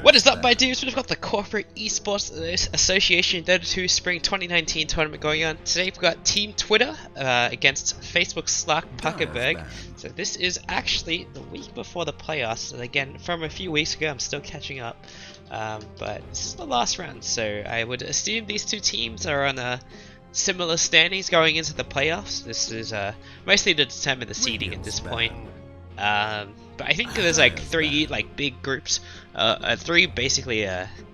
What is up, my dudes? We've got the Corporate Esports Association Dota 2 Spring 2019 tournament going on. Today we've got Team Twitter against Facebook's Slark Puckenberg. So this is actually the week before the playoffs, and again from a few weeks ago. I'm still catching up, but this is the last round, so I would assume these two teams are on similar standings going into the playoffs. This is mostly to determine the seeding at this point. But I think there's like three big groups, three basically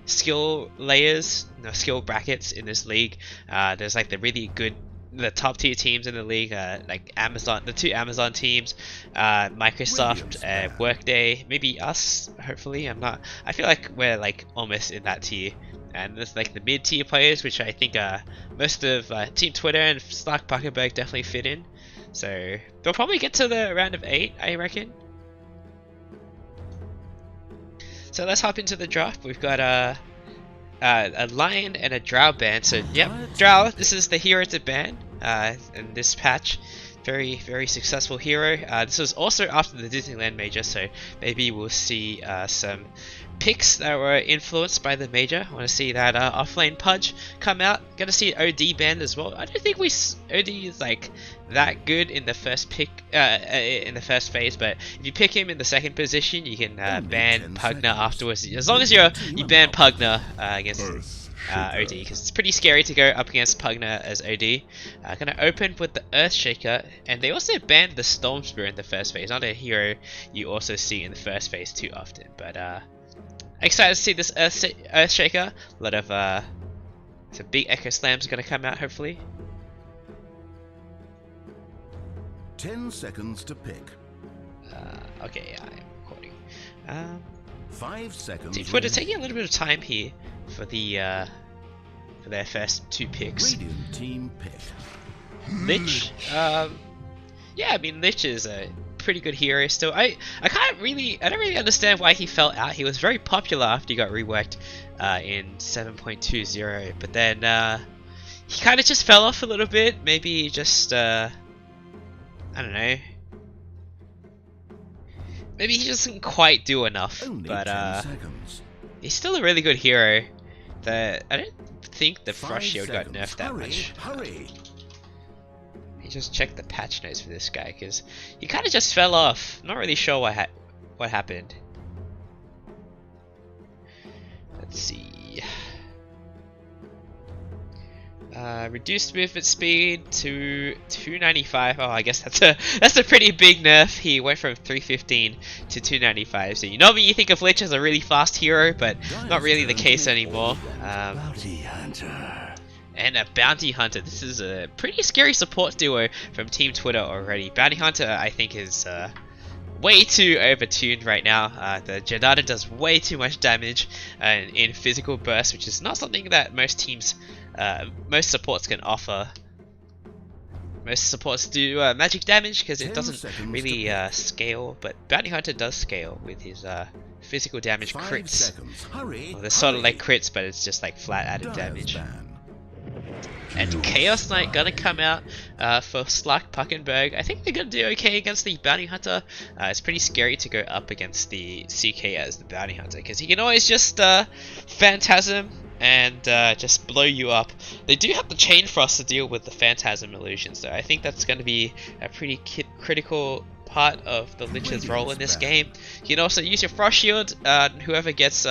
skill layers, skill brackets in this league. There's like the top tier teams in the league, like Amazon, the two Amazon teams, Microsoft, Workday, maybe us. Hopefully, I feel like we're like almost in that tier. And there's like the mid tier players, which I think most of Team Twitter and Slark Puckenberg definitely fit in. So they'll probably get to the round of 8, I reckon. So let's hop into the draft. We've got a Lion and a Drow band. So yep, Drow, this is the hero to ban in this patch. Very, very successful hero. This was also after the Disneyland Major, so maybe we'll see some picks that were influenced by the Major. I want to see that offlane Pudge come out. Gonna see OD banned as well. I don't think OD is like that good in the first pick, in the first phase, but if you pick him in the second position, you can ban Pugner afterwards. As long as you ban Pugner against OD, because it's pretty scary to go up against Pugner as OD. Gonna open with the Earthshaker, and they also banned the Storm Spear in the first phase. Not a hero you also see in the first phase too often, but excited to see this Earthshaker. A lot of some big Echo Slams gonna come out hopefully. 10 seconds to pick. Okay, I'm recording. 5 seconds. Team Twitter taking a little bit of time here for the for their first 2 picks. Radiant team pick. Lich. Yeah, I mean Lich is a pretty good hero still. I don't really understand why he fell out. He was very popular after he got reworked in 7.20, but then he kind of just fell off a little bit. Maybe just I don't know. Maybe he doesn't quite do enough, but he's still a really good hero. I don't think the Frost Shield got nerfed that much. Hurry. Let me just check the patch notes for this guy, because he kind of just fell off. Not really sure what happened. Let's see. Reduced movement speed to 295. Oh, I guess that's a pretty big nerf. He went from 315 to 295. So normally you think of Lich as a really fast hero, but not really the case anymore. Bounty Hunter. And a Bounty Hunter. This is a pretty scary support duo from Team Twitter already. Bounty Hunter, I think, is way too overtuned right now. The Janata does way too much damage in physical burst, which is not something that most teams, most supports can offer. Most supports do magic damage because it doesn't really scale, but Bounty Hunter does scale with his physical damage crits. Well, they're sort of like crits, but it's just like flat added damage. And Chaos Knight gonna come out for Slark Puckenberg. I think they're gonna do okay against the Bounty Hunter. It's pretty scary to go up against the CK as the Bounty Hunter, because he can always just Phantasm and just blow you up. They do have the Chain Frost to deal with the Phantasm illusions, so I think that's going to be a pretty critical part of the Lich's role in this game. You can also use your Frost Shield, whoever gets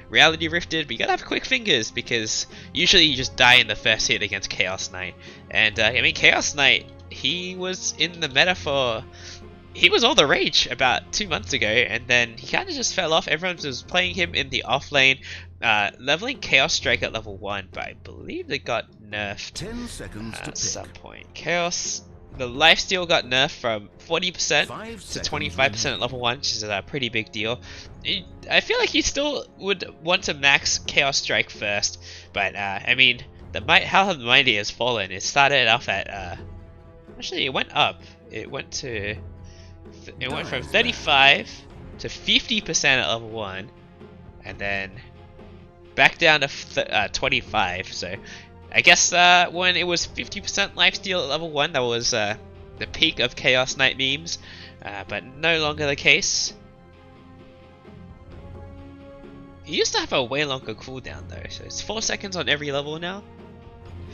Reality Rifted, but you gotta have quick fingers, because usually you just die in the first hit against Chaos Knight. And I mean, Chaos Knight, he was in the meta he was all the rage about 2 months ago, and then he kind of just fell off. Everyone was playing him in the off lane, leveling Chaos Strike at level 1, but I believe they got nerfed 10 seconds at some point. Chaos, the lifesteal got nerfed from 40% to 25% at level 1, which is a pretty big deal. I feel like you still would want to max Chaos Strike first, but I mean, how the mighty has fallen. It started off at actually it went up. It went from 35 to 50% at level 1, and then back down to 25. So I guess when it was 50% lifesteal at level 1, that was the peak of Chaos Knight memes, but no longer the case. It used to have a way longer cooldown though, so it's 4 seconds on every level now.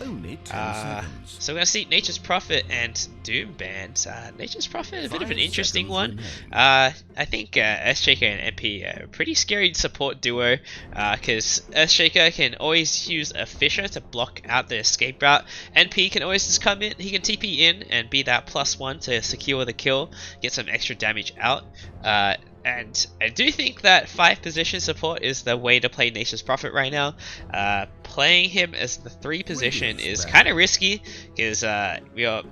Only 10 seconds. So we're gonna see Nature's Prophet and Doom banned. Nature's Prophet, a bit of an interesting one. I think Earthshaker and MP are a pretty scary support duo, because Earthshaker can always use a Fissure to block out the escape route. NP can always just come in, he can TP in and be that +1 to secure the kill, get some extra damage out. And I do think that 5 position support is the way to play Nature's Prophet right now. Playing him as the 3 position is kind of risky, because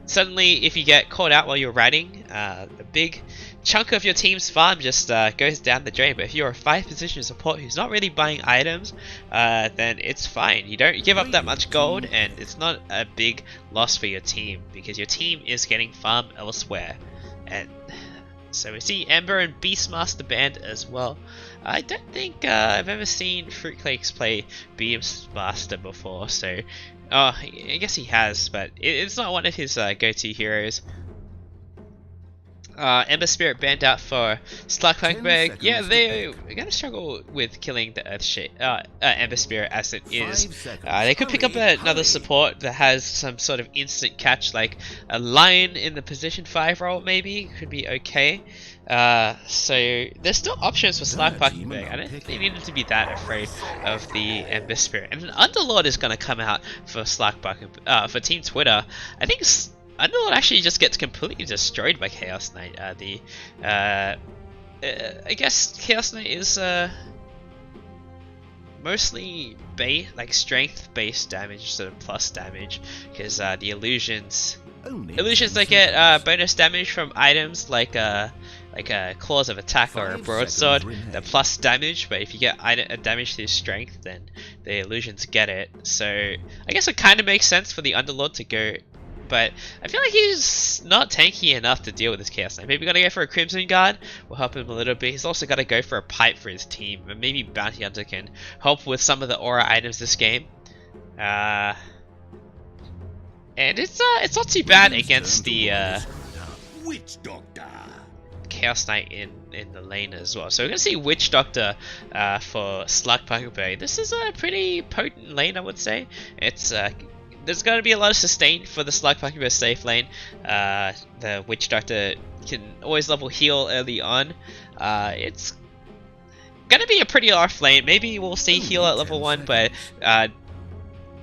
suddenly if you get caught out while you're riding, a big chunk of your team's farm just goes down the drain. But if you're a 5 position support who's not really buying items, then it's fine. You don't give up that much gold, and it's not a big loss for your team, because your team is getting farm elsewhere. And so we see Ember and Beastmaster banned as well. I don't think I've ever seen Fruitcakes play Beastmaster before, so I guess he has, but it's not one of his go-to heroes. Ember Spirit banned out for Slark Puckenberg. Yeah, they're gonna struggle with killing the Ember Spirit as it is. They could pick up another support that has some sort of instant catch, like a Lion in the position 5 role maybe, could be okay. So there's still options for Slark Puckenberg. I don't think they needed to be that afraid of the Ember Spirit. And an Underlord is gonna come out for Slark Puckenberg, for Team Twitter. I think Underlord actually just gets completely destroyed by Chaos Knight. I guess Chaos Knight is mostly strength-based damage instead of plus damage, because the illusions they get bonus damage from items like a claws of attack or a broadsword. They're plus damage, but if you get damage through strength, then the illusions get it. So I guess it kind of makes sense for the Underlord to go. But I feel like he's not tanky enough to deal with this Chaos Knight. Maybe gotta go for a Crimson Guard, will help him a little bit. He's also gotta go for a Pipe for his team, and maybe Bounty Hunter can help with some of the aura items this game. And it's not too bad against the Witch Doctor. Chaos Knight in the lane as well. So we're gonna see Witch Doctor for Slark Puckenberg. This is a pretty potent lane, I would say. It's there's going to be a lot of sustain for the Slark Puckenberg safe lane. The Witch Doctor can always level heal early on. It's going to be a pretty off lane. Maybe we'll see heal at level 1, but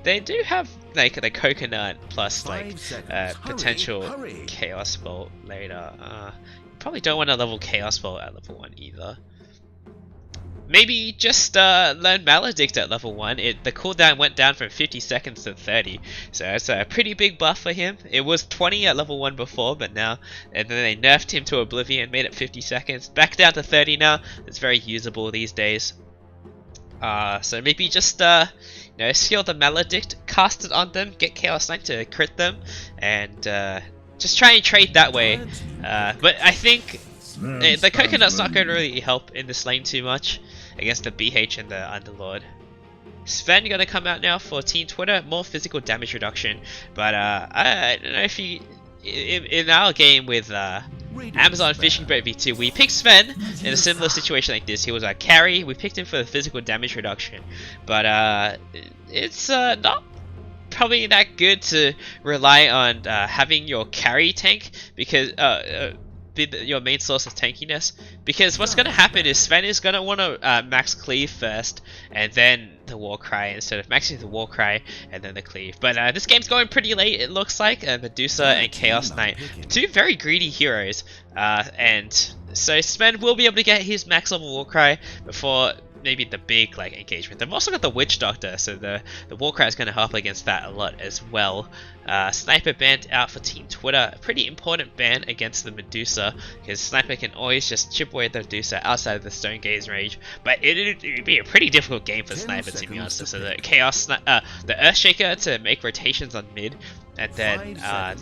they do have like the coconut plus potential Chaos Bolt later. Probably don't want to level Chaos Bolt at level 1 either. Maybe just learn Maledict at level 1. The cooldown went down from 50 seconds to 30, so it's a pretty big buff for him. It was 20 at level 1 before, but now, and then they nerfed him to Oblivion, made it 50 seconds. Back down to 30 now. It's very usable these days. So maybe just skill the Maledict, cast it on them, get Chaos Knight to crit them, and just try and trade that way. But I think the coconut's not going to really help in this lane too much against the BH and the Underlord. Sven gonna come out now for Team Twitter, more physical damage reduction, but I don't know if you in our game with Amazon Fishing Boat V2, we picked Sven in a similar situation like this. He was our carry. We picked him for the physical damage reduction, but it's not probably that good to rely on having your carry tank, because your main source of tankiness, because what's going to happen is Sven is going to want to max cleave first and then the Warcry, instead of maxing the Warcry and then the cleave. But this game's going pretty late, it looks like. Medusa and Chaos Knight, 2 very greedy heroes, and so Sven will be able to get his max level Warcry before maybe the big engagement. They've also got the Witch Doctor, so the Warcry is going to help against that a lot as well. Sniper banned out for Team Twitter, a pretty important ban against the Medusa, because Sniper can always just chip away the Medusa outside of the Stone Gaze range, but it'd be a pretty difficult game for Sniper, to be honest. So the the Earthshaker to make rotations on mid, and then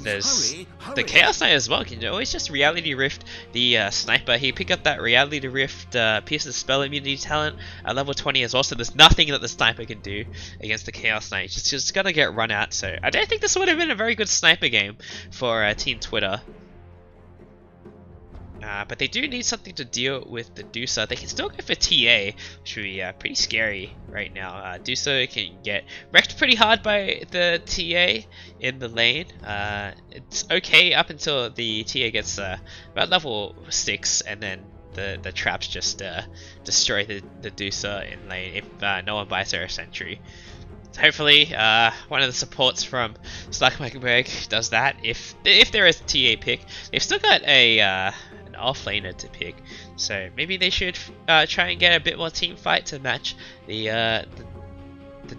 there's the Chaos Knight as well. Can always just Reality Rift the Sniper. He pick up that Reality Rift Pierce the Spell immunity talent at level 20 as well, so there's nothing that the Sniper can do against the Chaos Knight. Just gotta get run out. So I don't think this would have been a very good Sniper game for Team Twitter. But they do need something to deal with the Dusa. They can still go for TA, which would be pretty scary right now. Dusa can get wrecked pretty hard by the TA in the lane. It's okay up until the TA gets about level 6, and then the traps just destroy the Dusa in lane if no one buys her a sentry. So hopefully one of the supports from Slark Puckenberg does that. If there is a TA pick, they've still got an offlaner to pick, so maybe they should try and get a bit more team fight to match the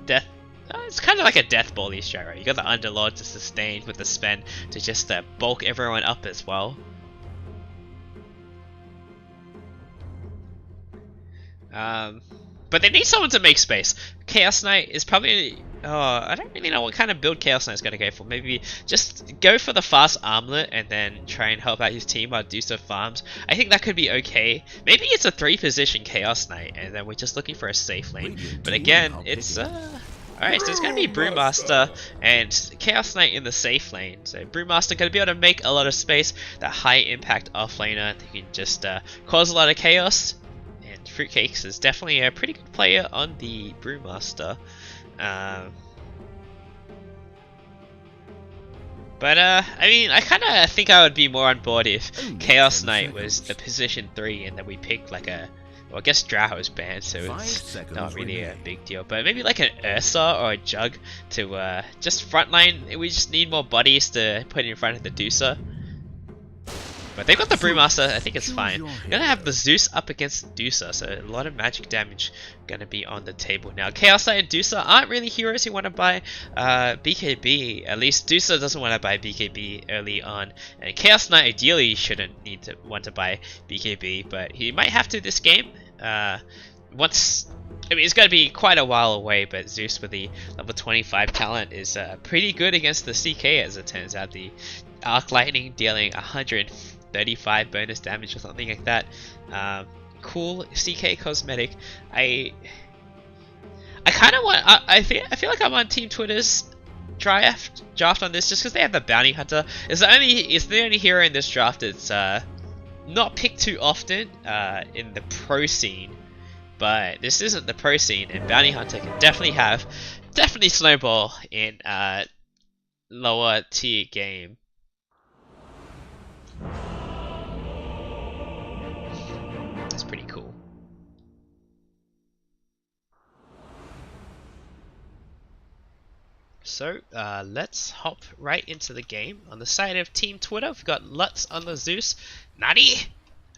death. It's kind of like a death ball strat, right? You got the Underlord to sustain with the spend to just bulk everyone up as well. But they need someone to make space. Chaos Knight is probably... I don't really know what kind of build Chaos Knight's going to go for. Maybe just go for the fast armlet and then try and help out his team while Dusa farms. I think that could be okay. Maybe it's a 3-position Chaos Knight and then we're just looking for a safe lane. But again, it's... Alright, so it's going to be Brewmaster and Chaos Knight in the safe lane. So Brewmaster going to be able to make a lot of space. That high impact offlaner. They can just cause a lot of chaos. Fruitcakes is definitely a pretty good player on the Brewmaster. But I mean, I kind of think I would be more on board if Chaos Knight was the position 3 and then we picked like a... Well, I guess Draho's banned, so it's not really a big deal. But maybe like an Ursa or a Jug to just frontline. We just need more bodies to put in front of the Dusa. But they've got the Brewmaster, I think it's fine. We're gonna have the Zeus up against Dusa, so a lot of magic damage gonna be on the table now. Chaos Knight and Dusa aren't really heroes who want to buy BKB. At least Dusa doesn't want to buy BKB early on. And Chaos Knight ideally shouldn't want to buy BKB, but he might have to this game. I mean, it's going to be quite a while away, but Zeus with the level 25 talent is pretty good against the CK, as it turns out. The Arc Lightning dealing 135 bonus damage or something like that. Cool CK cosmetic. I kind of want... I feel like I'm on Team Twitter's draft on this just because they have the Bounty Hunter. It's the only hero in this draft that's not picked too often in the pro scene. But this isn't the pro scene, and Bounty Hunter can definitely snowball in lower tier game. That's pretty cool. So let's hop right into the game. On the side of Team Twitter, we've got Lutz on the Zeus, Nutty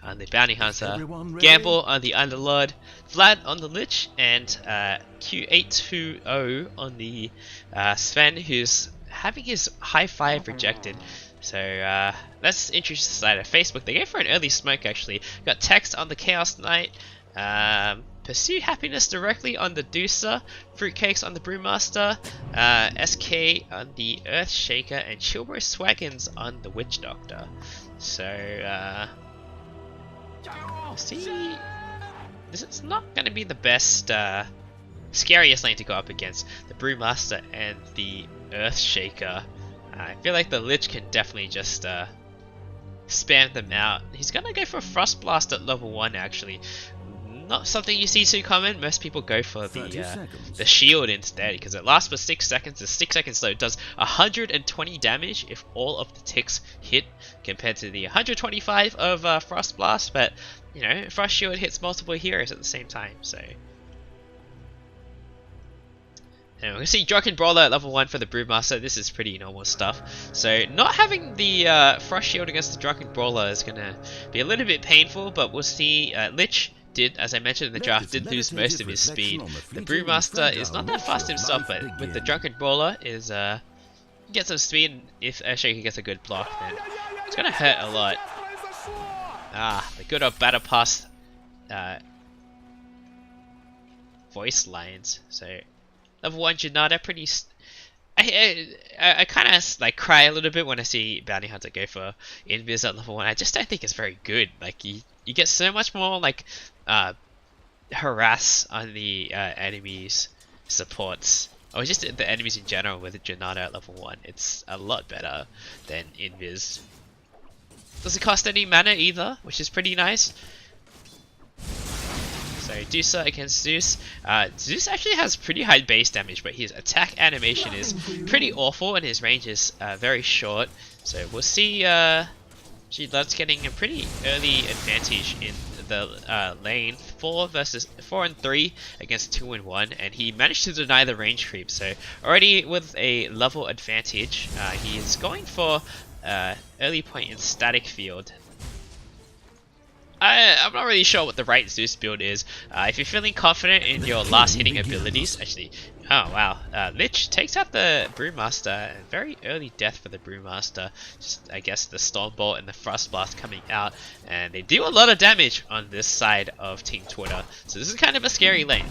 on the Bounty Hunter, Gamble on the Underlord, Vlad on the Lich, and Q820 on the Sven, who's having his high 5 rejected. So let's introduce the side of Facebook. They go for an early smoke actually. Got text on the Chaos Knight, Pursue Happiness directly on the Dusa, Fruitcakes on the Brewmaster, SK on the Earthshaker, and Chilbro Swaggins on the Witch Doctor. So see, this is not going to be the best, scariest lane to go up against. The Brewmaster and the Earthshaker. I feel like the Lich can definitely just spam them out. He's going to go for Frost Blast at level 1 actually. Not something you see too common. Most people go for the shield instead because it lasts for 6 seconds. The 6 seconds slow does 120 damage if all of the ticks hit, compared to the 125 of Frost Blast. But you know, Frost Shield hits multiple heroes at the same time. So, and we're gonna see Drunken Brawler at level 1 for the Brewmaster. This is pretty normal stuff. So not having the Frost Shield against the Drunken Brawler is gonna be a little bit painful. But we'll see. Lich did, as I mentioned in the draft, did lose most of his speed. The Brewmaster is not that fast himself, but with the Drunken Brawler is get some speed. And if Earthshaker gets a good block, then it's gonna hurt a lot. The good old Battle Pass voice lines. So level 1 Janata, pretty. I kind of like cry a little bit when I see Bounty Hunter go for Invis at level 1. I just don't think it's very good. Like you get so much more like harass on the enemies supports, or just the enemies in general with Janata at level 1. It's a lot better than Invis. Doesn't cost any mana either, which is pretty nice. So Dusa against Zeus. Zeus actually has pretty high base damage, but his attack animation is pretty awful and his range is very short. So we'll see. That's getting a pretty early advantage in the lane. 4 and 3 against 2 and 1, and he managed to deny the range creep. So already with a level advantage, he is going for early point in static field. I'm not really sure what the right Zeus build is. If you're feeling confident in your last hitting abilities, actually, oh wow, Lich takes out the Brewmaster. Very early death for the Brewmaster. Just, I guess, the Stormbolt and the Frost Blast coming out, and they do a lot of damage on this side of Team Twitter. So this is kind of a scary lane.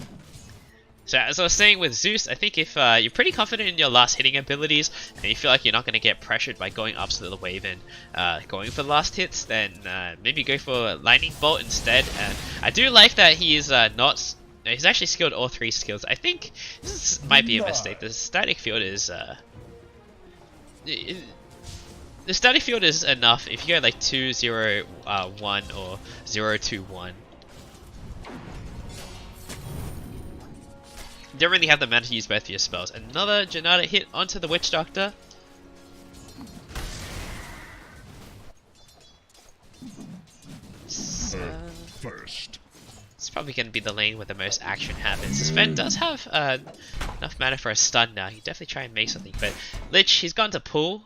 So as I was saying with Zeus, I think if you're pretty confident in your last hitting abilities and you feel like you're not going to get pressured by going up to the wave and going for last hits, then maybe go for Lightning Bolt instead. And I do like that he is he's actually skilled all 3 skills. I think this might be a mistake. The static field is the static field is enough if you go like 2-0-1 or 0-2-1. You don't really have the mana to use both of your spells. Another Janata hit onto the Witch Doctor. So, First. it's probably going to be the lane where the most action happens. Sven does have enough mana for a stun now. He can definitely try and make something. But Lich, he's gone to pull.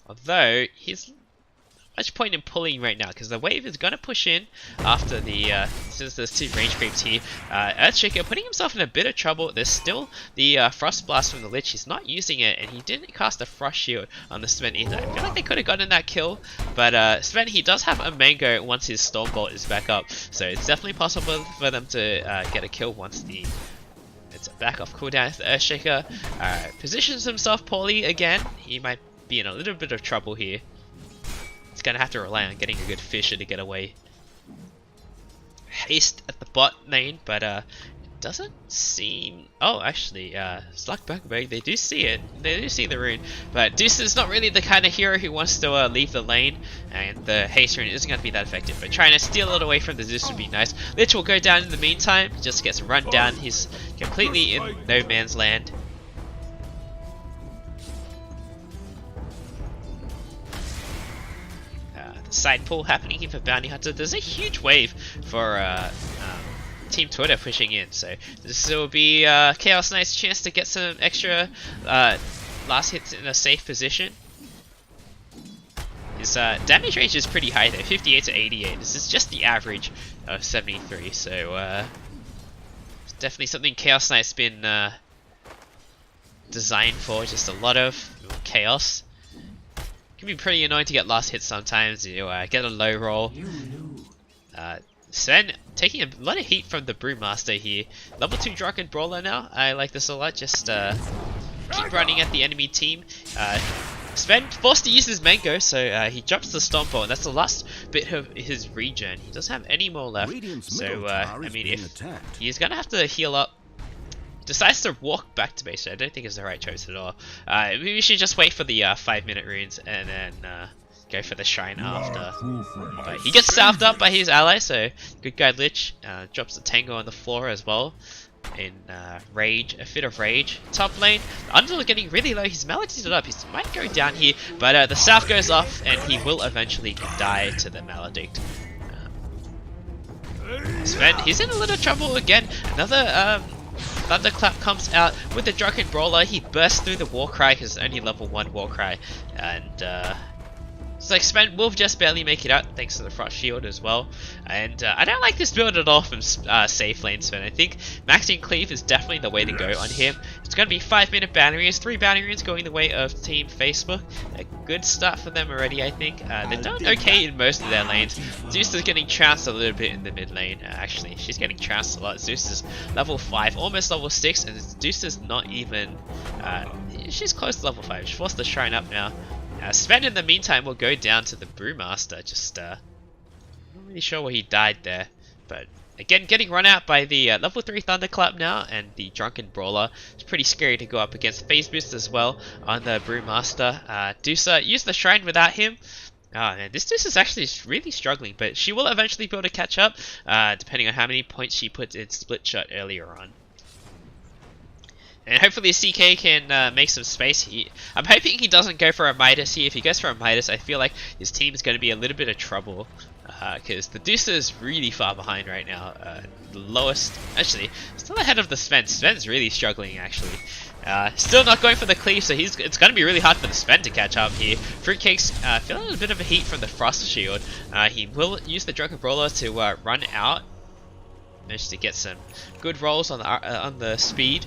Although, he's much point in pulling right now because the wave is gonna push in after the since there's 2 range creeps here. Earthshaker putting himself in a bit of trouble. There's still the Frost Blast from the Lich. He's not using it, and he didn't cast a Frost Shield on the Sven either. I feel like they could have gotten that kill, but Sven, he does have a Mango once his Stormbolt is back up, so it's definitely possible for them to get a kill once it's back off cooldown. The Earthshaker positions himself poorly again. He might be in a little bit of trouble here. He's gonna have to rely on getting a good Fisher to get away. Haste at the bot lane, but it doesn't seem. Oh, actually, Slark Puckenberg, they do see it. They do see the rune, but Deuce is not really the kind of hero who wants to leave the lane, and the haste rune isn't gonna be that effective. But trying to steal it away from the Zeus would be nice. Lich will go down in the meantime. He just gets run down. He's completely in no man's land. Side pull happening here for Bounty Hunter. There's a huge wave for Team Twitter pushing in, so this will be Chaos Knight's chance to get some extra last hits in a safe position. His damage range is pretty high though, 58 to 88. This is just the average of 73, so it's definitely something Chaos Knight's been designed for. Just a lot of chaos. Can be pretty annoying to get last hits sometimes. You get a low roll. Sven taking a lot of heat from the Brewmaster here. Level 2 Drunken Brawler now. I like this a lot. Just keep running at the enemy team. Sven forced to use his Mango, so he drops the Stormbolt, and that's the last bit of his regen. He doesn't have any more left. So I mean, if he's gonna have to heal up. Decides to walk back to base. I don't think it's the right choice at all. Maybe we should just wait for the 5-minute runes and then go for the shrine after. But he gets salved up by his ally, so good guy Lich drops the Tango on the floor as well. In rage, a fit of rage. Top lane, Underl getting really low. He's Maledict it up. He might go down here, but the South goes off and he will eventually die to the Maledict. Sven, he's in a little trouble again. Another Thunderclap comes out with the Drunken Brawler. He bursts through the Warcry because it's only level 1 Warcry, and it's like Sven will just barely make it out thanks to the Frost Shield as well. And I don't like this build at all from safe lane Sven. I think maxing Cleave is definitely the way to go on him. It's going to be 5-minute bounty runes, 3 bounty runes going the way of Team Facebook. A good start for them already, I think. They're doing okay in most of their lanes. Zeus is getting trounced a little bit in the mid lane. Actually, she's getting trounced a lot. Zeus is level 5, almost level 6, and Zeus is not even. She's close to level 5. She forced the shrine up now. Sven in the meantime will go down to the Brewmaster. Just not really sure where he died there, but Again, getting run out by the level 3 Thunderclap now, and the Drunken Brawler. It's pretty scary to go up against Phase Boost as well on the Brewmaster. Dusa used the Shrine without him. Oh man, this Dusa is actually really struggling, but she will eventually be able to catch up, depending on how many points she put in Split Shot earlier on. And hopefully CK can make some space. I'm hoping he doesn't go for a Midas here. If he goes for a Midas, I feel like his team is going to be a little bit of trouble. Because the Dusa is really far behind right now. The lowest, actually, still ahead of the Sven. Sven's really struggling actually. Still not going for the cleave, so it's going to be really hard for the Sven to catch up here. Fruitcake's feeling a bit of a heat from the Frost Shield. He will use the Drunken Brawler to run out. Managed to get some good rolls on the speed.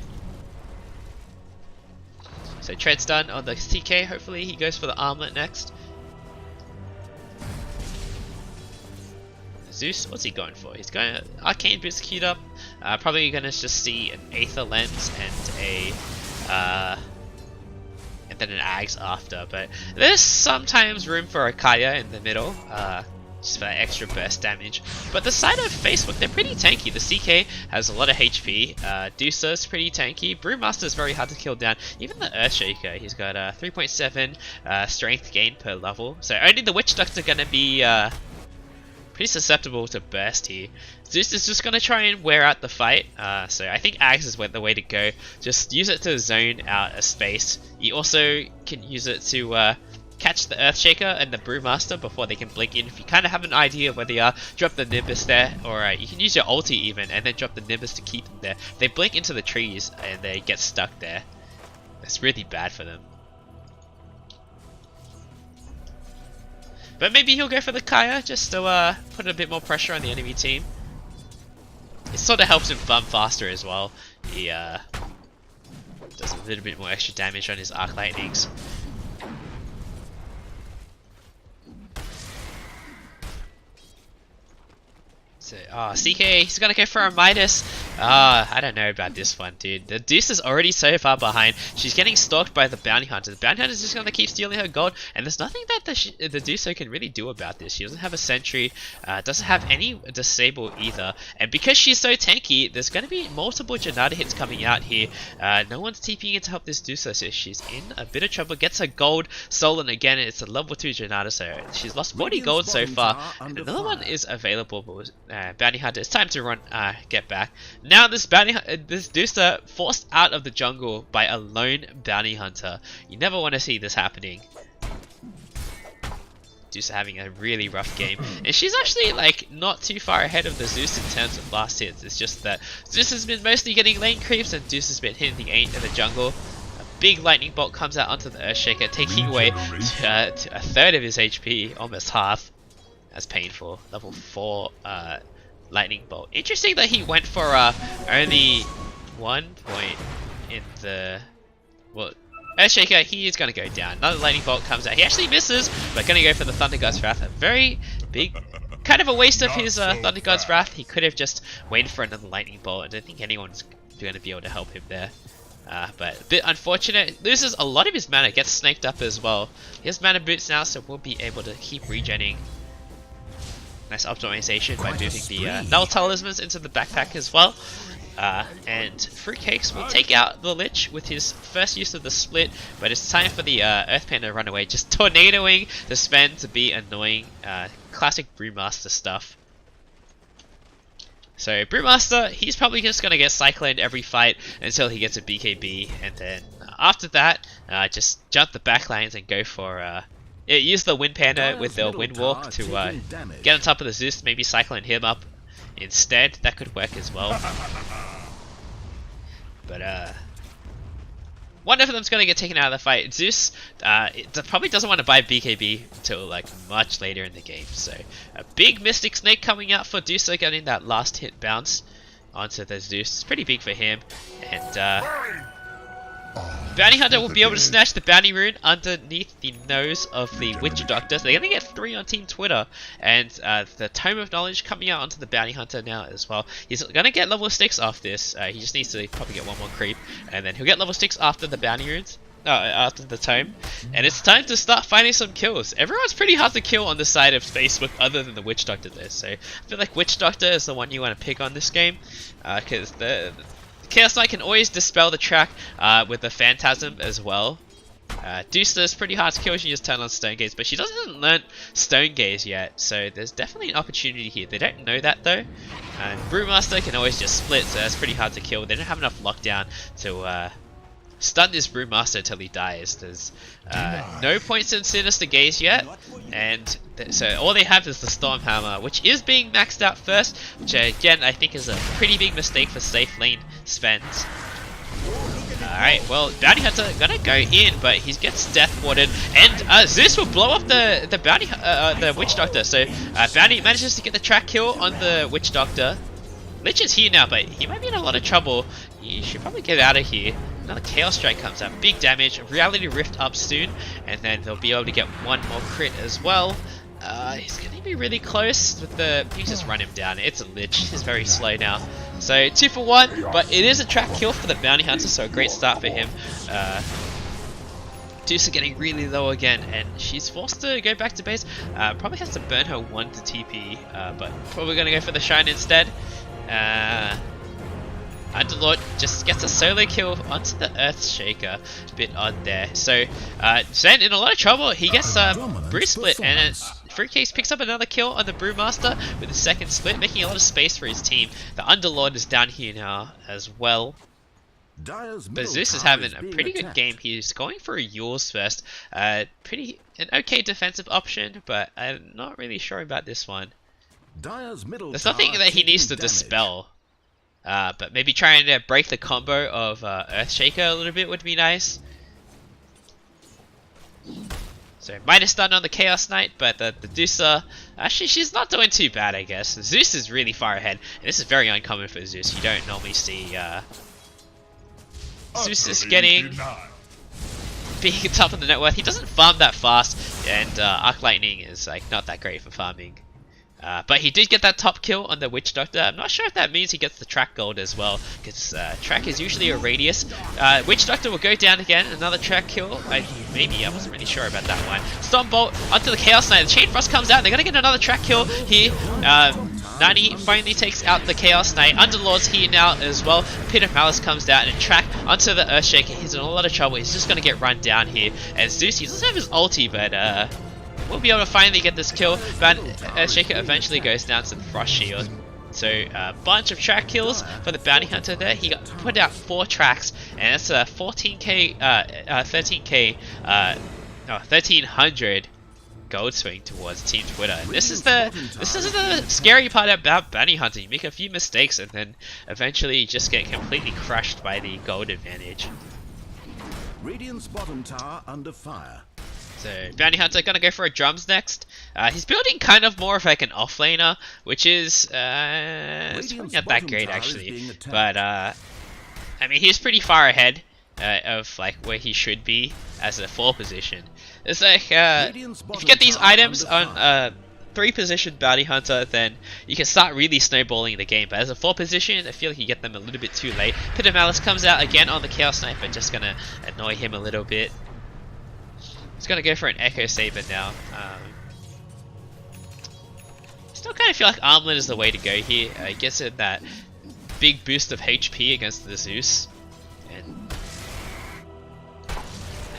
So Tread's done on the CK. Hopefully he goes for the Armlet next. Zeus, what's he going for? He's going Arcane Boots queued up. Probably gonna just see an Aether Lens and then an Ags after. But there's sometimes room for a Kaya in the middle, just for extra burst damage. But the side of Facebook, they're pretty tanky. The CK has a lot of HP. Dusa's pretty tanky. Brewmaster's very hard to kill down. Even the Earthshaker, he's got 3.7 strength gain per level. So only the Witch Doctor gonna be pretty susceptible to burst here. Zeus is just going to try and wear out the fight, so I think Ags is the way to go. Just use it to zone out a space. You also can use it to catch the Earthshaker and the Brewmaster before they can blink in. If you kind of have an idea of where they are, drop the Nimbus there, or you can use your ulti even, and then drop the Nimbus to keep them there. They blink into the trees and they get stuck there. It's really bad for them. But maybe he'll go for the Kaya just to put a bit more pressure on the enemy team. It sort of helps him farm faster as well. He does a little bit more extra damage on his Arc Lightnings. So, CK, he's gonna go for a Midas. I don't know about this one, dude. The Deuce is already so far behind. She's getting stalked by the Bounty Hunter. The Bounty Hunter is just gonna keep stealing her gold, and there's nothing that the Deuce can really do about this. She doesn't have a sentry, doesn't have any disable either, and because she's so tanky, there's gonna be multiple Janata hits coming out here. No one's TPing in to help this Deuce, so she's in a bit of trouble. Gets her gold stolen again, and it's a level 2 Janata, so she's lost 40 gold so far. And another one is available, but Bounty Hunter, it's time to run, get back. Now this Dusa forced out of the jungle by a lone Bounty Hunter. You never want to see this happening. Dusa having a really rough game, and she's actually like not too far ahead of the Zeus in terms of last hits. It's just that Zeus has been mostly getting lane creeps, and Dusa has been hitting the 8 in the jungle. A big lightning bolt comes out onto the Earthshaker, taking away to a third of his HP, almost half. That's painful. Level 4 lightning bolt. Interesting that he went for only 1 point in the Earthshaker. He is going to go down. Another lightning bolt comes out. He actually misses, but going to go for the Thunder God's Wrath. A very big, kind of a waste of his Thunder God's Wrath. He could have just waited for another lightning bolt. I don't think anyone's going to be able to help him there. But a bit unfortunate. Loses a lot of his mana. Gets snaked up as well. He has mana boots now, so we'll be able to keep regenning. Nice optimization by moving the Null Talismans into the backpack as well. And Fruitcakes will take out the Lich with his first use of the split, but it's time for the Earth Panda to run away, just tornadoing the Sven to be annoying. Classic Brewmaster stuff. So Brewmaster, he's probably just going to get cycloned every fight until he gets a BKB, and then after that, just jump the backlines and go for use the Wind Panda with the Wind Walk to get on top of the Zeus, maybe cyclone him up instead. That could work as well. But one of them's gonna get taken out of the fight. Zeus probably doesn't want to buy BKB until like much later in the game. So a big Mystic Snake coming out for Dusa, getting that last hit bounce onto the Zeus. It's pretty big for him, and Bounty Hunter will be able to snatch the Bounty Rune underneath the nose of the Witch Doctor. So they're going to get 3 on Team Twitter. And the Tome of Knowledge coming out onto the Bounty Hunter now as well. He's going to get level 6 off this. He just needs to probably get 1 more creep. And then he'll get level 6 after the Bounty Runes. after the tome, and it's time to start finding some kills. Everyone's pretty hard to kill on the side of Facebook other than the Witch Doctor there, so I feel like Witch Doctor is the one you want to pick on this game, because the Chaos Knight can always dispel the track with the Phantasm as well. Deucer is pretty hard to kill, she just turn on Stone Gaze, but she doesn't learn Stone Gaze yet, so there's definitely an opportunity here. They don't know that though, and Brewmaster can always just split, so that's pretty hard to kill. They don't have enough lockdown to stun this Brewmaster until he dies. There's no points in Sinister Gaze yet, and so all they have is the Storm Hammer, which is being maxed out first, which again I think is a pretty big mistake for safe lane spends. Alright, well, Bounty Hunter gonna go in, but he gets death warded, and Zeus will blow up the Witch Doctor. So Bounty manages to get the track kill on the Witch Doctor. Lich is here now, but he might be in a lot of trouble. He should probably get out of here. Another Chaos Strike comes out, big damage. Reality Rift up soon, and then they'll be able to get one more crit as well. He's gonna be really close with the. You just run him down. It's a Lich. He's very slow now. So 2 for 1, but it is a track kill for the Bounty Hunter, so a great start for him. Deuce getting really low again, and she's forced to go back to base. Probably has to burn her 1 to TP, but probably gonna go for the Shine instead. Underlord just gets a solo kill onto the Earthshaker. A bit odd there. So Zen in a lot of trouble. He gets Brew Split, and Fruitcase picks up another kill on the Brewmaster with the second split, making a lot of space for his team. The Underlord is down here now as well. But Zeus is having a pretty good game. He's going for a Yules first. An okay defensive option, but I'm not really sure about this one. There's nothing that he needs to dispel. But maybe trying to break the combo of Earthshaker a little bit would be nice. So minus stun on the Chaos Knight, but the Deucer, actually she's not doing too bad I guess. Zeus is really far ahead, and this is very uncommon for Zeus. You don't normally see Zeus is getting being top of the net worth. He doesn't farm that fast, and Arc Lightning is like not that great for farming. But he did get that top kill on the Witch Doctor. I'm not sure if that means he gets the track gold as well, because track is usually a radius. Witch Doctor will go down again, another track kill. Maybe, I wasn't really sure about that one. Storm Bolt onto the Chaos Knight. The Chain Frost comes out. They're gonna get another track kill here. Nani finally takes out the Chaos Knight. Underlord's here now as well. Pit of Malice comes down and track onto the Earthshaker. He's in a lot of trouble. He's just gonna get run down here. And Zeus, he doesn't have his ulti, but we'll be able to finally get this kill, but Earthshaker eventually goes down to the Frost Shield. So a bunch of track kills for the Bounty Hunter there. He got put out 4 tracks, and that's a 1300 gold swing towards Team Twitter. And this is the scary part about Bounty Hunter. You make a few mistakes, and then eventually you just get completely crushed by the gold advantage. Radiant's bottom tower under fire. So Bounty Hunter gonna go for a drums next. He's building kind of more of like an offlaner, which is it's probably not that great actually. But I mean he's pretty far ahead of like where he should be as a 4 position. It's like if you get these items on 3 position Bounty Hunter, then you can start really snowballing the game. But as a 4 position, I feel like you get them a little bit too late. Pit of Malice comes out again on the Chaos Knight, but just gonna annoy him a little bit. He's gonna go for an Echo Saber now. Still kind of feel like Armlet is the way to go here. It gets it that big boost of HP against the Zeus. And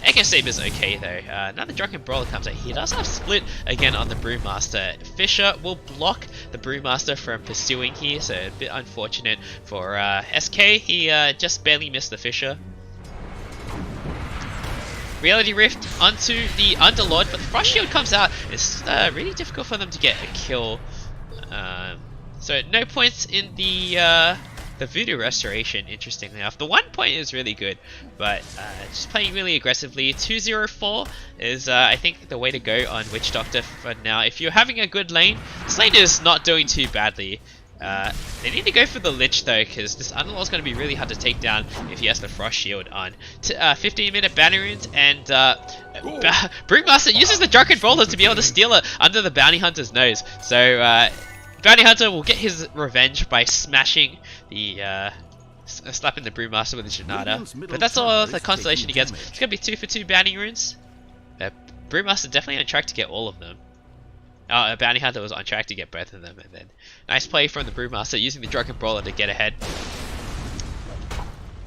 Echo Saber's okay though. Another Drunken Brawler comes out. He does have split again on the Brewmaster. Fisher will block the Brewmaster from pursuing here, so a bit unfortunate for SK. He just barely missed the Fisher. Reality Rift onto the Underlord, but the Frost Shield comes out. It's really difficult for them to get a kill. So no points in the Voodoo Restoration, interestingly enough. The 1 point is really good, but just playing really aggressively. 204 is, I think, the way to go on Witch Doctor for now. If you're having a good lane, this lane is not doing too badly. They need to go for the Lich though, because this Underlord is going to be really hard to take down if he has the Frost Shield on. 15-minute Banner Runes, and Brewmaster uses the Drunken Brawler to be able to steal it under the Bounty Hunter's nose. So Bounty Hunter will get his revenge by smashing the slapping the Brewmaster with the Janata. Radiant's middle But that's all tower the is constellation he taking gets. It's damage. gonna be 2 for 2 bounty runes. Brewmaster definitely on track to get all of them. Bounty Hunter was on track to get both of them, and then nice play from the Brewmaster using the Drunken Brawler to get ahead.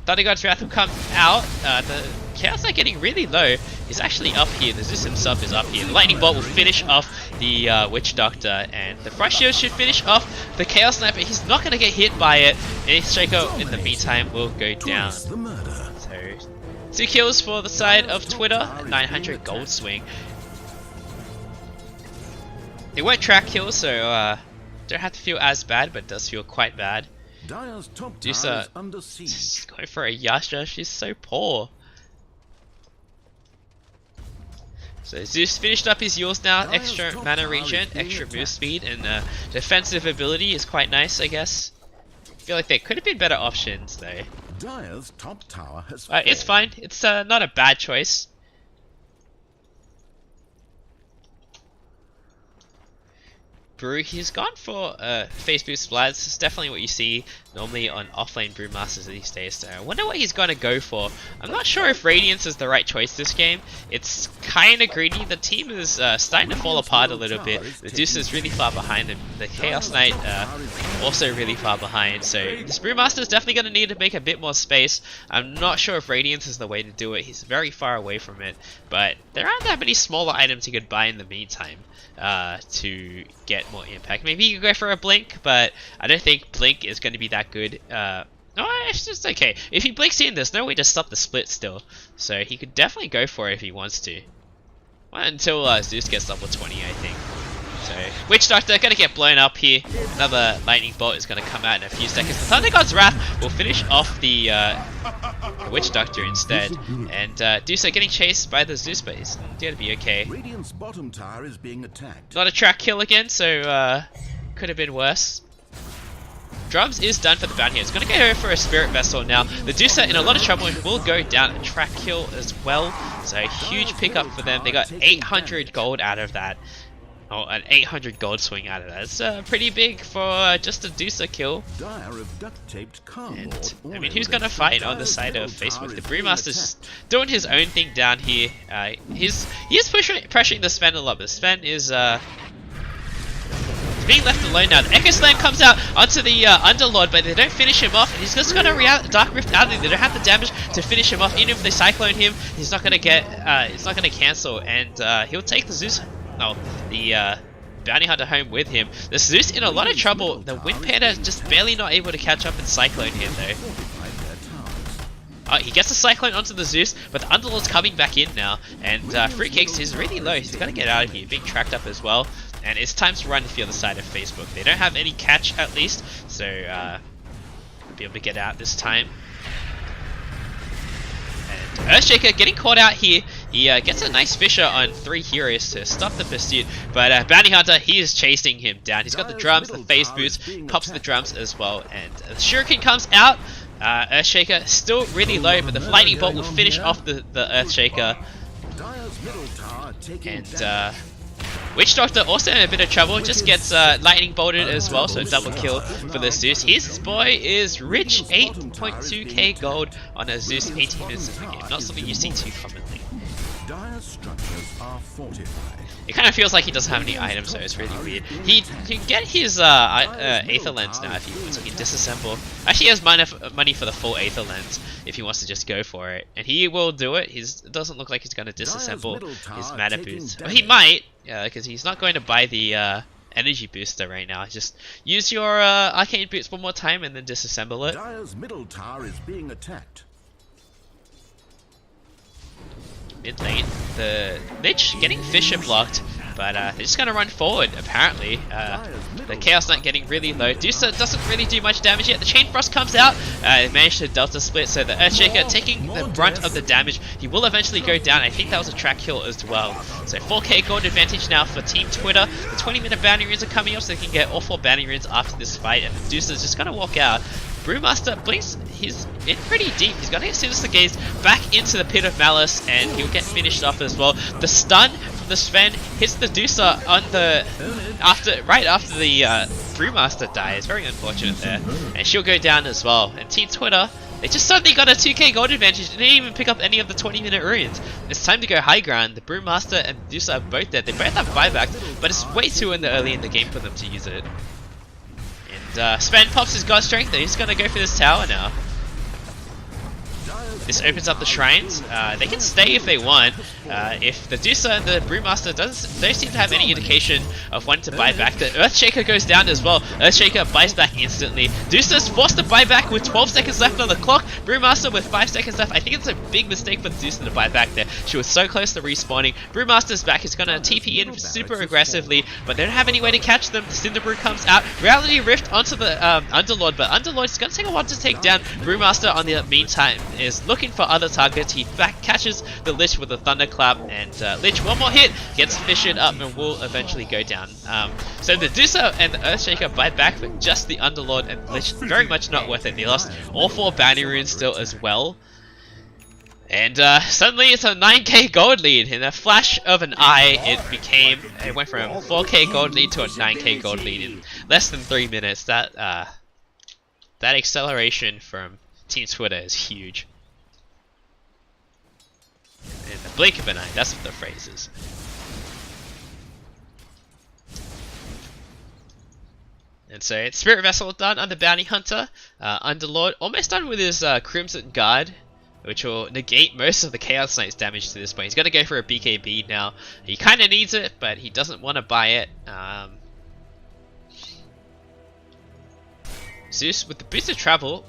Thunder God's Wrath will come out. The Chaos Knight getting really low is actually up here. The Zeus himself is up here. The Lightning Bolt will finish off the Witch Doctor, and the Frost Shield should finish off the Chaos Knight, but he's not going to get hit by it. And Shaco, in the meantime, will go down. Twice the murder. So, 2 kills for the side of Twitter, 900 gold swing. They weren't track kills, so don't have to feel as bad, but it does feel quite bad. Dire's top Zeus, tower is under siege. She's going for a Yasha, she's so poor. So Zeus finished up his Yules now, extra mana regen, extra move speed, and defensive ability is quite nice, I guess. I feel like there could have been better options though. Dire's top tower has It's fine, it's not a bad choice. Brew, he's gone for face boost splats. It's definitely what you see normally on offlane Brewmasters these days. So I wonder what he's going to go for. I'm not sure if Radiance is the right choice this game. It's kind of greedy. The team is starting to fall apart a little bit. The Deuce is really far behind him. The Chaos Knight also really far behind. So this Brewmaster is definitely going to need to make a bit more space. I'm not sure if Radiance is the way to do it. He's very far away from it. But there aren't that many smaller items you could buy in the meantime to get more impact. Maybe you could go for a Blink, but I don't think Blink is going to be that good. No, it's just okay. If he blinks in, there's no way to stop the split still. So he could definitely go for it if he wants to. Well, until Zeus gets level 20, I think. So, Witch Doctor gonna get blown up here. Another Lightning Bolt is gonna come out in a few seconds. The Thunder God's Wrath will finish off the Witch Doctor instead. And Dusa getting chased by the Zeus, but he's gonna be okay. Radiant's bottom tower is being attacked. Not a track kill again, so could have been worse. Drums is done for the bounty. It's gonna go for a Spirit Vessel now. The Dusa in a lot of trouble and will go down. A track kill as well. So a huge pickup for them. They got 800 gold out of that. Oh, an 800 gold swing out of that. It's pretty big for just a Dusa kill. Dire have duct-taped And, I mean, who's gonna fight on the side of Facebook? The Brewmaster's doing his own thing down here. He is pressuring the Sven a lot, but Sven is being left alone now. The Echo Slam comes out onto the Underlord, but they don't finish him off. And he's just gonna Dark Rift out of it. They don't have the damage to finish him off. Even if they Cyclone him, he's not gonna get. He's not gonna cancel, and he'll take the Zeus. No, the Bounty Hunter home with him. The Zeus in a lot of trouble. The Wind Panda just barely not able to catch up and Cyclone him though. He gets a Cyclone onto the Zeus, but the Underlord's coming back in now. And Fruitcakes is really low. He's got to get out of here. Being tracked up as well. And it's time to run to the other side of Facebook. They don't have any catch at least, so be able to get out this time. And Earthshaker getting caught out here. He gets a nice Fisher on 3 heroes to stop the pursuit, but Bounty Hunter, he is chasing him down. He's got the drums, the phase boost, pops the drums as well, and the Shuriken comes out. Earthshaker still really low, but the Lightning Bolt will finish off the Earthshaker. And Witch Doctor also in a bit of trouble, just gets lightning bolted as well, so a double kill for the Zeus. His boy is rich, 8.2k gold on a Zeus 18 minutes in the game. Not something you see too commonly. Dire structures are fortified. It kind of feels like he doesn't have any items, so it's really weird. He can get his Aether Lens now if he wants. He can disassemble. Actually, he has money for the full Aether Lens if he wants to just go for it. And he will do it. It doesn't look like he's going to disassemble his mana boost. Well, he might, because he's not going to buy the energy booster right now. Just use your arcane boots one more time and then disassemble it. Dire's middle tower is being attacked. Mid lane, the Lich getting Fisher blocked, but they're just gonna run forward apparently. The Chaos Knight getting really low. Dusa doesn't really do much damage yet. The Chain Frost comes out, managed to Delta split, so the Earthshaker taking the brunt of the damage. He will eventually go down. I think that was a track kill as well. So 4k gold advantage now for Team Twitter. The 20-minute bounty runes are coming up, so they can get all 4 bounty runes after this fight, and Dusa's just gonna walk out. Brewmaster blinks, he's in pretty deep. He's gonna get Sinister Gaze back into the Pit of Malice, and he'll get finished off as well. The stun from the Sven, hits the Deucer on the right after the Brewmaster dies. Very unfortunate there, and she'll go down as well. And Team Twitter, they just suddenly got a 2k gold advantage. They didn't even pick up any of the 20-minute runes. It's time to go high ground. The Brewmaster and Deucer are both dead. They both have buybacks, but it's way too early in the game for them to use it. And Sven pops his God Strength, and he's gonna go for this tower now. This opens up the shrines. They can stay if they want. If the Deucer and the Brewmaster don't seem to have any indication of when to buy back, the Earthshaker goes down as well. Earthshaker buys back instantly. Deucer's forced to buy back with 12 seconds left on the clock. Brewmaster with 5 seconds left. I think it's a big mistake for the Deucer to buy back there. She was so close to respawning. Brewmaster's back. He's gonna TP in super aggressively, but they don't have any way to catch them. The Cinderbrew comes out. Reality Rift onto the Underlord, but Underlord's gonna take a while to take down. Brewmaster on the meantime is looking for other targets. He back catches the Lich with a Thunderclap, and Lich, one more hit, gets fissured up and will eventually go down. So the Deucer and the Earthshaker buy back, but just the Underlord and Lich very much not worth it. They lost all 4 bounty runes still as well. And suddenly it's a 9k gold lead. In a flash of an eye, it went from a 4k gold lead to a 9k gold lead in less than 3 minutes. That acceleration from Team Twitter is huge. In the blink of an eye, that's what the phrase is. And so it's Spirit Vessel done on the Bounty Hunter. Underlord almost done with his Crimson Guard, which will negate most of the Chaos Knight's damage to this point. He's going to go for a BKB now. He kind of needs it, but he doesn't want to buy it. Zeus with the boost of travel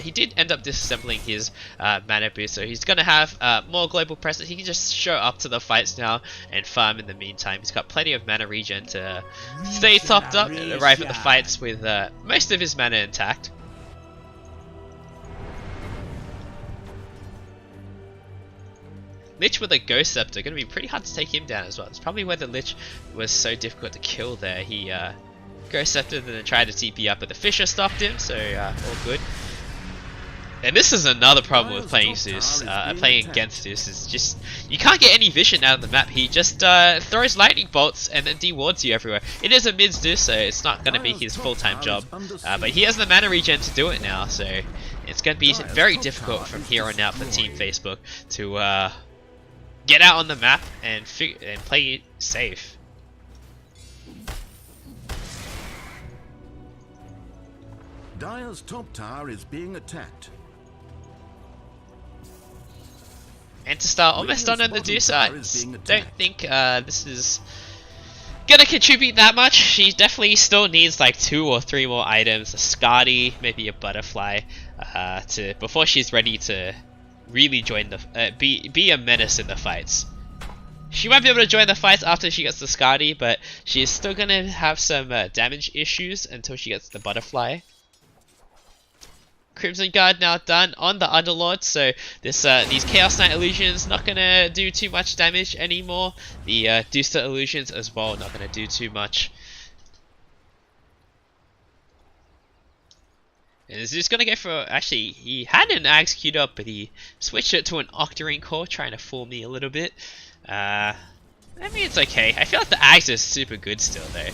he did end up disassembling his mana boost, so he's gonna have more global presence. He can just show up to the fights now and farm in the meantime. He's got plenty of mana regen to stay topped up and arrive at the fights with most of his mana intact. Lich with a Ghost Scepter, gonna be pretty hard to take him down as well. It's probably where the Lich was so difficult to kill there. He Ghost Scepter, then tried to TP up, but the Fisher stopped him, so all good. And this is another problem with playing Zeus, playing against Zeus, is just, you can't get any vision out of the map. He just throws lightning bolts and then dewards you everywhere. It is a mid Zeus, so it's not going to be his full-time job, but he has the mana regen to do it now, so it's going to be very difficult from here on out for Team Facebook to get out on the map and play it safe. Dire's top tower is being attacked. And to start almost done on the Deucer, I don't think this is gonna contribute that much. She definitely still needs like 2 or 3 more items, a Skadi, maybe a Butterfly, before she's ready to really join the be a menace in the fights. She might be able to join the fights after she gets the Skadi, but she's still gonna have some damage issues until she gets the Butterfly. Crimson Guard now done on the Underlord, so these Chaos Knight illusions not gonna do too much damage anymore. The Deucer illusions as well not gonna do too much. And is just gonna go for, actually he had an Axe queued up, but he switched it to an Octarine core, trying to fool me a little bit. I mean, it's okay. I feel like the Axe is super good still though.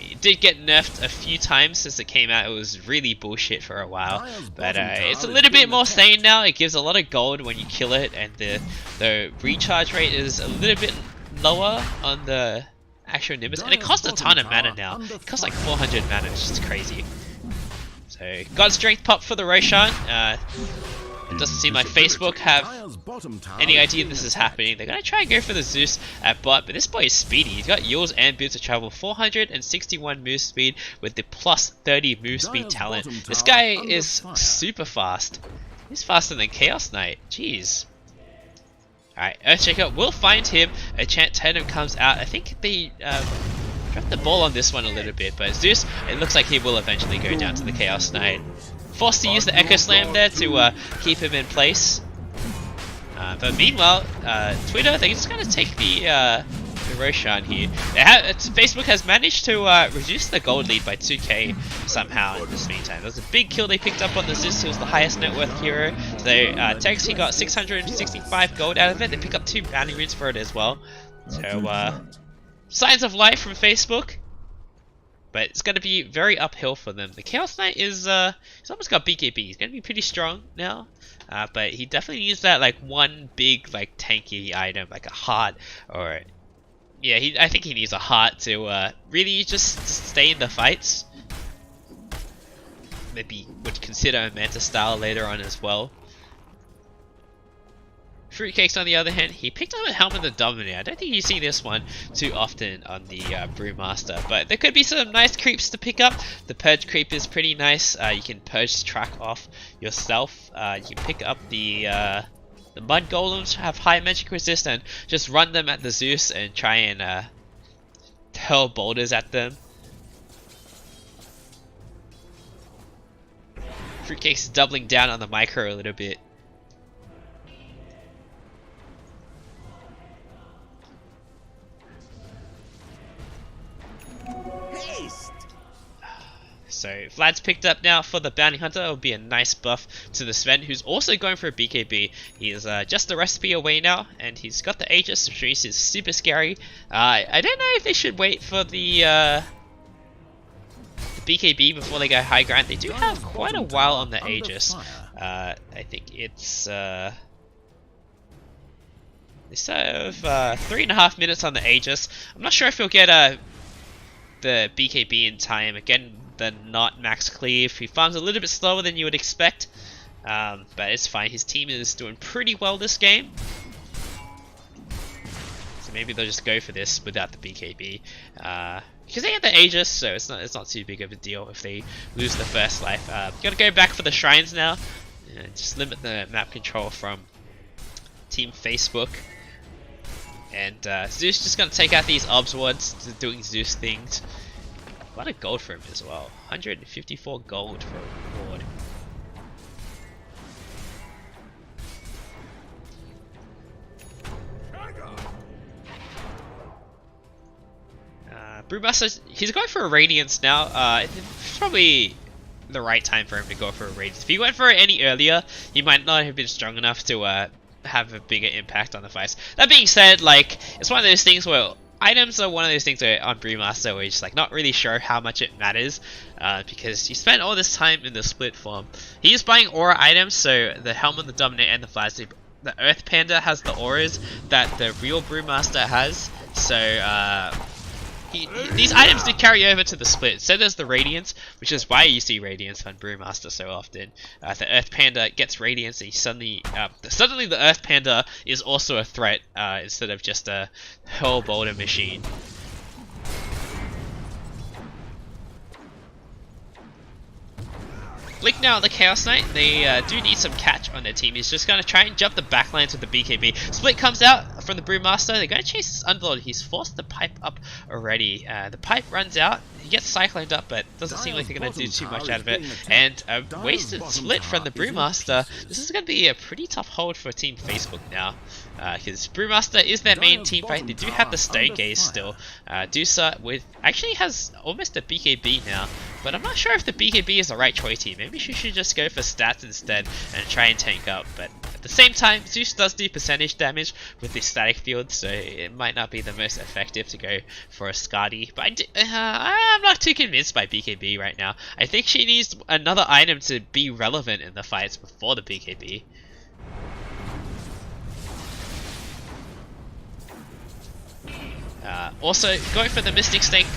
It did get nerfed a few times since it came out. It was really bullshit for a while, but it's a little bit more sane now. It gives a lot of gold when you kill it, and the recharge rate is a little bit lower on the actual Nimbus, and it costs a ton of mana now. It costs like 400 mana, it's just crazy. So God Strength pop for the Roshan. It doesn't seem like Facebook have any idea this is happening. They're going to try and go for the Zeus at bot, but this boy is speedy. He's got Yules and Boots of Travel, 461 move speed with the plus 30 move speed talent. This guy is super fast. He's faster than Chaos Knight. Jeez. Alright, Earthshaker will find him. A Chant Totem comes out. I think they dropped the ball on this one a little bit, but Zeus, it looks like he will eventually go down to the Chaos Knight. Forced to use the Echo Slam there to keep him in place. But meanwhile, Twitter, they're just going to take the Roshan here. Facebook has managed to reduce the gold lead by 2k somehow in this meantime. There was a big kill they picked up on the Zeus, who was the highest net worth hero. So Tex, he got 665 gold out of it. They pick up 2 bounty runes for it as well. So, signs of life from Facebook. But it's going to be very uphill for them. The Chaos Knight is, he's almost got BKB. He's going to be pretty strong now. But he definitely needs that, like, one big, like, tanky item, like a heart, or... Yeah, I think he needs a heart to, really just stay in the fights. Maybe would consider a Manta style later on as well. Fruitcakes, on the other hand, he picked up a Helmet of the Dominator. I don't think you see this one too often on the Brewmaster, but there could be some nice creeps to pick up. The Purge creep is pretty nice. You can purge track off yourself. You can pick up the Mud Golems, have high magic resist, and just run them at the Zeus and try and hurl boulders at them. Fruitcakes is doubling down on the micro a little bit. So Vlad's picked up now for the Bounty Hunter. It will be a nice buff to the Sven, who's also going for a BKB. He's just a recipe away now, and he's got the Aegis, which is super scary. I don't know if they should wait for the BKB before they go high ground. They do have quite a while on the Aegis. I think it's they serve 3.5 minutes on the Aegis. I'm not sure if he'll get the BKB in time. Again, the not max cleave. He farms a little bit slower than you would expect, but it's fine. His team is doing pretty well this game, so maybe they'll just go for this without the BKB, because they have the Aegis, so it's not too big of a deal if they lose the first life. Gotta go back for the shrines now, and just limit the map control from Team Facebook. And Zeus just gonna take out these Obs wards, doing Zeus things. A lot of gold for him as well. 154 gold for a ward. Brewmaster, he's going for a Radiance now. It's probably the right time for him to go for a Radiance. If he went for it any earlier, he might not have been strong enough to have a bigger impact on the fights. That being said, like, it's one of those things where items are one of those things where on Brewmaster where you're just like not really sure how much it matters, because you spent all this time in the split form. He's buying aura items, so the Helmet, the Dominate, and the Flash. The Earth Panda has the auras that the real Brewmaster has, so these items do carry over to the split. So there's the Radiance, which is why you see Radiance on Brewmaster so often. The Earth Panda gets Radiance, and suddenly the Earth Panda is also a threat instead of just a whole boulder machine. Blink now, the Chaos Knight, they do need some catch on their team. He's just going to try and jump the backlines with the BKB. Split comes out from the Brewmaster. They're going to chase this Underlord. He's forced the pipe up already. The pipe runs out. He gets cycloned up, but doesn't seem like they're going to do too much out of it. And a wasted split from the Brewmaster. This is going to be a pretty tough hold for Team Facebook now, because Brewmaster is their main team fight. They do have the Stone Gaze still. Dusa actually has almost a BKB now, but I'm not sure if the BKB is the right choice here. Maybe she should just go for stats instead and try and tank up. But at the same time, Zeus does do percentage damage with the static field, so it might not be the most effective to go for a Skadi. But I'm not too convinced by BKB right now. I think she needs another item to be relevant in the fights before the BKB. Also, going for the Mystic Snake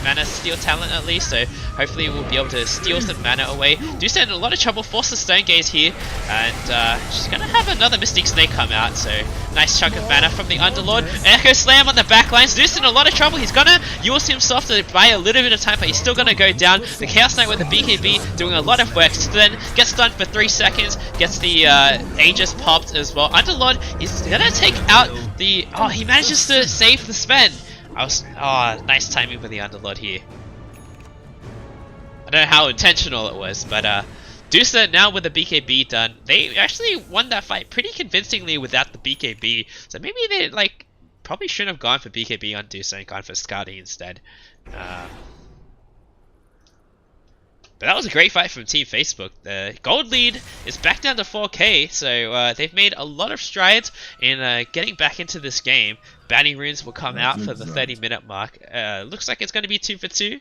mana steal talent at least, so hopefully we'll be able to steal some mana away. Do stand in a lot of trouble, force the Stone Gaze here, and she's going to have another Mystic Snake come out, so nice chunk of mana from the Underlord. Echo Slam on the back lines. Zeus in a lot of trouble. He's going to use himself to buy a little bit of time, but he's still going to go down. The Chaos Knight with the BKB doing a lot of work. Then gets stunned for 3 seconds, gets the Aegis popped as well. Underlord, he's going to take out the... Oh, he manages to save the Sven. Nice timing for the Underlord here. I don't know how intentional it was, but Dusa now with the BKB done. They actually won that fight pretty convincingly without the BKB, so maybe they probably shouldn't have gone for BKB on Dusa and gone for Skadi instead. But that was a great fight from Team Facebook. The gold lead is back down to 4k, so they've made a lot of strides in getting back into this game. Bounty runes will come out for the 30-minute mark. Looks like it's going to be 2 for 2.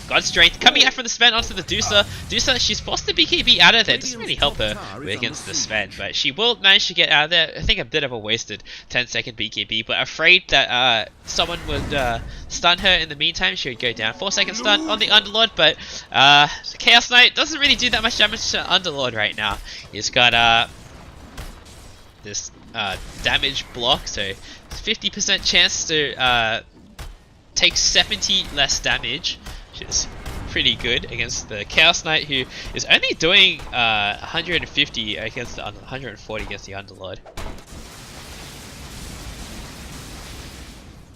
God Strength coming out from the Sven onto the Dusa. Dusa, she's forced the BKB out of there. Doesn't really help her against the Sven, but she will manage to get out of there. I think a bit of a wasted 10-second BKB, but afraid that someone would stun her in the meantime, she would go down. 4-second stun on the Underlord, but Chaos Knight doesn't really do that much damage to Underlord right now. He's got this damage block, so 50% chance to take 70 less damage, which is pretty good against the Chaos Knight, who is only doing 150 against the 140 against the Underlord.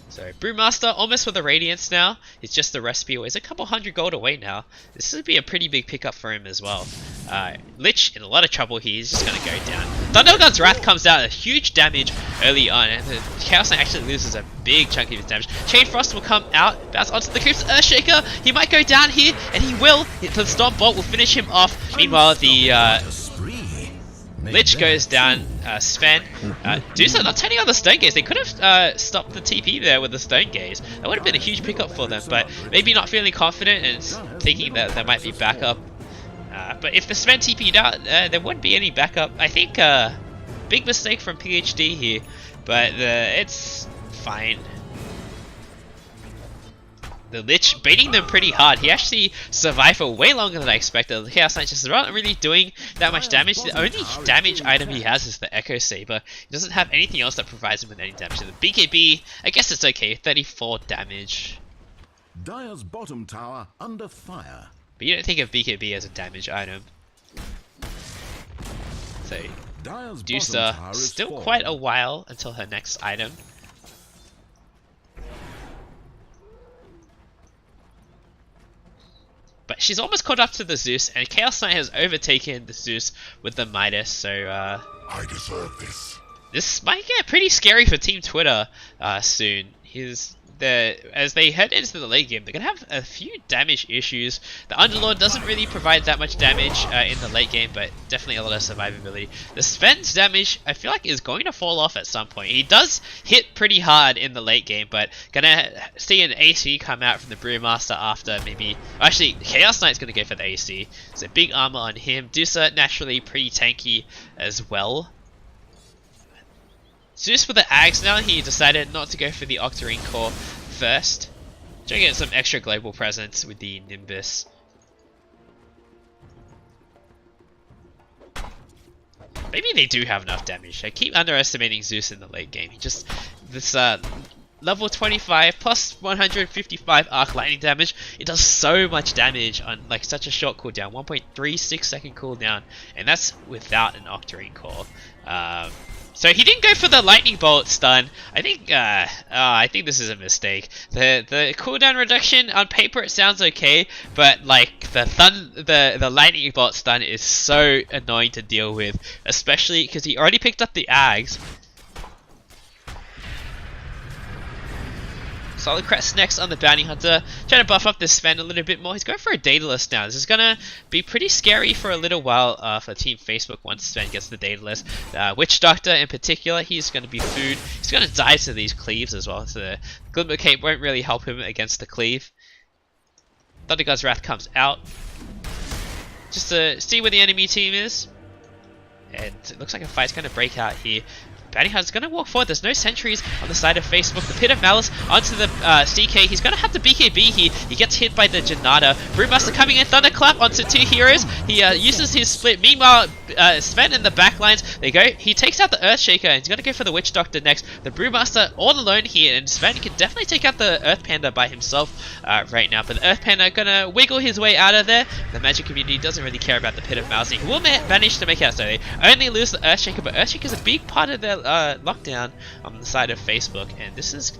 So Brewmaster almost with the Radiance now. It's just the recipe. He's a couple hundred gold away now. This would be a pretty big pickup for him as well. Lich in a lot of trouble here. He's just going to go down. Thundergun's Wrath comes out, a huge damage early on, and the Chaos Knight actually loses a big chunk of his damage. Chain Frost will come out, bounce onto the creeps. Earthshaker, he might go down here, and he will. The Storm Bolt will finish him off. Meanwhile, the Lich goes down. Sven, Dusa not turning on the Stone Gaze. They could have stopped the TP there with the Stone Gaze. That would have been a huge pickup for them, but maybe not feeling confident and thinking that there might be backup. But if the Sven TP'd out, there wouldn't be any backup. I think big mistake from PhD here, but it's fine. The Lich baiting them pretty hard. He actually survived for way longer than I expected. The Chaos Knight just not really doing that much damage. The only damage item he has is the Echo Saber. He doesn't have anything else that provides him with any damage. The BKB, I guess it's okay. 34 damage. Dire's bottom tower under fire. But you don't think of BKB as a damage item. So, Dusa, still quite a while until her next item. But she's almost caught up to the Zeus, and Chaos Knight has overtaken the Zeus with the Midas, so I deserve this. This might get pretty scary for Team Twitter soon. As they head into the late game, they're going to have a few damage issues. The Underlord doesn't really provide that much damage in the late game, but definitely a lot of survivability. The Sven's damage, I feel like, is going to fall off at some point. He does hit pretty hard in the late game, but gonna see an AC come out from the Brewmaster after maybe... Actually, Chaos Knight's going to go for the AC. So big armor on him. Dusa, naturally pretty tanky as well. Zeus with the Axe now, he decided not to go for the Octarine Core first. Trying to get some extra global presence with the Nimbus. Maybe they do have enough damage. I keep underestimating Zeus in the late game. He just... This level 25 plus 155 arc lightning damage, it does so much damage on like such a short cooldown. 1.36 second cooldown, and that's without an Octarine Core. So he didn't go for the lightning bolt stun. I think this is a mistake. The cooldown reduction on paper it sounds okay, but like the lightning bolt stun is so annoying to deal with, especially because he already picked up the Ags. Solid Crest next on the Bounty Hunter, trying to buff up this Sven a little bit more. He's going for a Daedalus now. This is going to be pretty scary for a little while for Team Facebook once Sven gets the Daedalus. Witch Doctor in particular, he's going to be food. He's going to die to these cleaves as well. So the Glimmer Cape won't really help him against the cleave. Thundergod's Wrath comes out just to see where the enemy team is. And it looks like a fight's going to break out here. Bounty Hunter's going to walk forward. There's no sentries on the side of Facebook. The Pit of Malice onto the CK. He's going to have the BKB here. He gets hit by the Janata. Brewmaster coming in. Thunderclap onto two heroes. He uses his split. Meanwhile, Sven in the backlines. They go. He takes out the Earthshaker and he's going to go for the Witch Doctor next. The Brewmaster all alone here, and Sven can definitely take out the Earth Panda by himself right now. But the Earth Panda going to wiggle his way out of there. The Magic community doesn't really care about the Pit of Malice. He will manage to make it out. So they only lose the Earthshaker, but Earthshaker is a big part of their lockdown on the side of Facebook, and this is...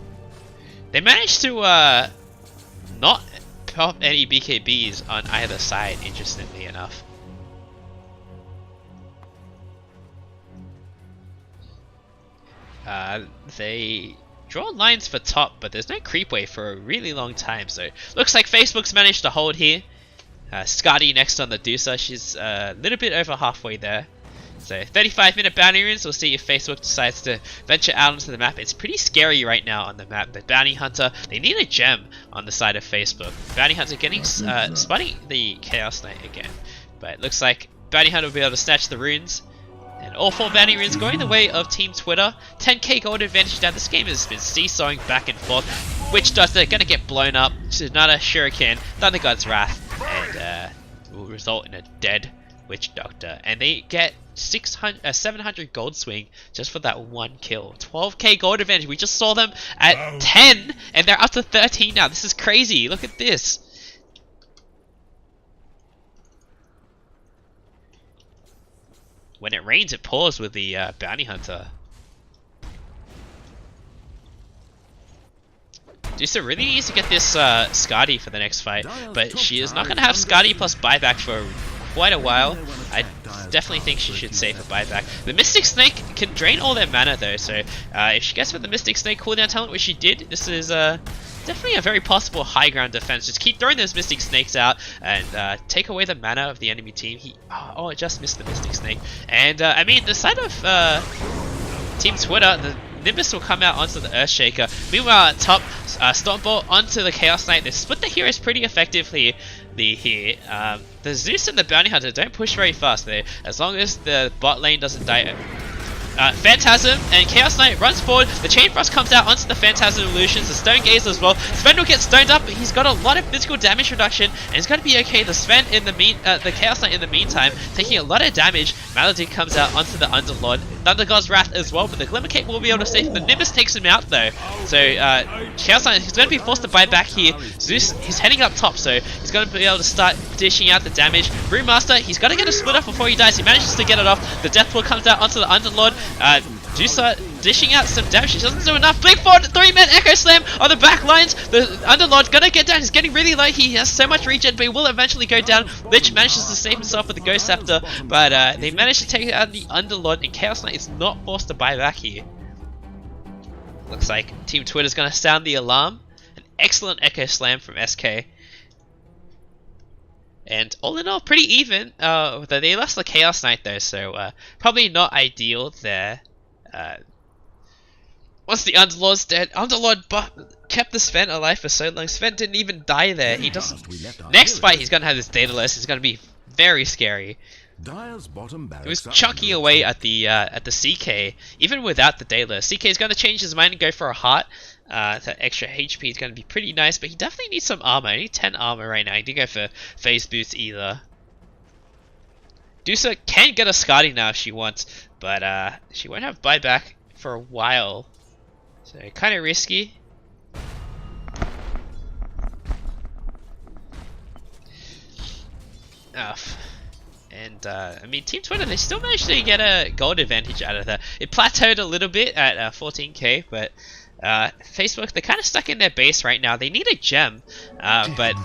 They managed to not pop any BKBs on either side, interestingly enough. They draw lines for top, but there's no creep wave for a really long time. So looks like Facebook's managed to hold here. Scotty next on the Deucer. She's a little bit over halfway there. So 35-minute bounty runes. We'll see if Facebook decides to venture out onto the map. It's pretty scary right now on the map. The bounty hunter, they need a gem on the side of Facebook. Bounty hunter getting spotting the Chaos Knight again, but it looks like bounty hunter will be able to snatch the runes. And all 4 bounty runes going the way of Team Twitter. 10k gold advantage now. This game has been seesawing back and forth. Witch Doctor gonna get blown up. Another Shuriken, Thunder God's Wrath, and will result in a dead Witch Doctor. And they get 700 gold swing just for that 1 kill. 12k gold advantage. We just saw them at 10 and they're up to 13 now. This is crazy. Look at this. When it rains, it pours with the bounty hunter. Deucer really needs to get this Scotty for the next fight, but she is not going to have Scotty plus buyback for quite a while. I definitely think she should save a buyback. The Mystic Snake can drain all their mana though, so if she gets with the Mystic Snake cooldown talent, which she did, this is definitely a very possible high ground defense. Just keep throwing those Mystic Snakes out and take away the mana of the enemy team. Oh, I just missed the Mystic Snake. And I mean, the side of Team Twitter, the Nimbus will come out onto the Earthshaker. Meanwhile, at top, Stormbolt onto the Chaos Knight. They split the heroes pretty effectively here. The Zeus and the Bounty Hunter don't push very fast there, as long as the bot lane doesn't die. Phantasm and Chaos Knight runs forward. The Chain Frost comes out onto the Phantasm Illusions. The Stone Gaze as well. Sven will get stoned up, but he's got a lot of physical damage reduction, and he's going to be okay. The Sven in the the Chaos Knight in the meantime taking a lot of damage. Malady comes out onto the Underlord. Thunder God's Wrath as well, but the Glimmer Cape will be able to save. The Nimbus takes him out though. So Chaos Knight is going to be forced to buy back here. Zeus, he's heading up top, so he's going to be able to start dishing out the damage. Brewmaster, he's got to get a split off before he dies. He manages to get it off. The Deathpool comes out onto the Underlord. Deucer dishing out some damage. He doesn't do enough. Blink forward, 3-man Echo Slam on the back lines. The Underlord's gonna get down. He's getting really low. He has so much regen, but he will eventually go down. Lich manages to save himself with the Ghost Scepter, but they managed to take out the Underlord, and Chaos Knight is not forced to buy back here. Looks like Team Twitter's gonna sound the alarm. An excellent Echo Slam from SK. And all in all, pretty even. They lost the Chaos Knight though, so probably not ideal there. Once the Underlord's dead, Underlord kept the Sven alive for so long. Sven didn't even die there. He doesn't. Next fight, he's gonna have this Daedalus. It's gonna be very scary. He was chucking away at the CK, even without the Daedalus. CK is gonna change his mind and go for a heart. That extra HP is gonna be pretty nice, but he definitely needs some armor. I need 10 armor right now. He didn't go for phase boost either. Deucer can get a Scotty now if she wants, but she won't have buyback for a while. So kind of risky. And I mean, Team Twitter, they still managed to get a gold advantage out of that. It plateaued a little bit at 14k, but Facebook, they're kind of stuck in their base right now. They need a gem, but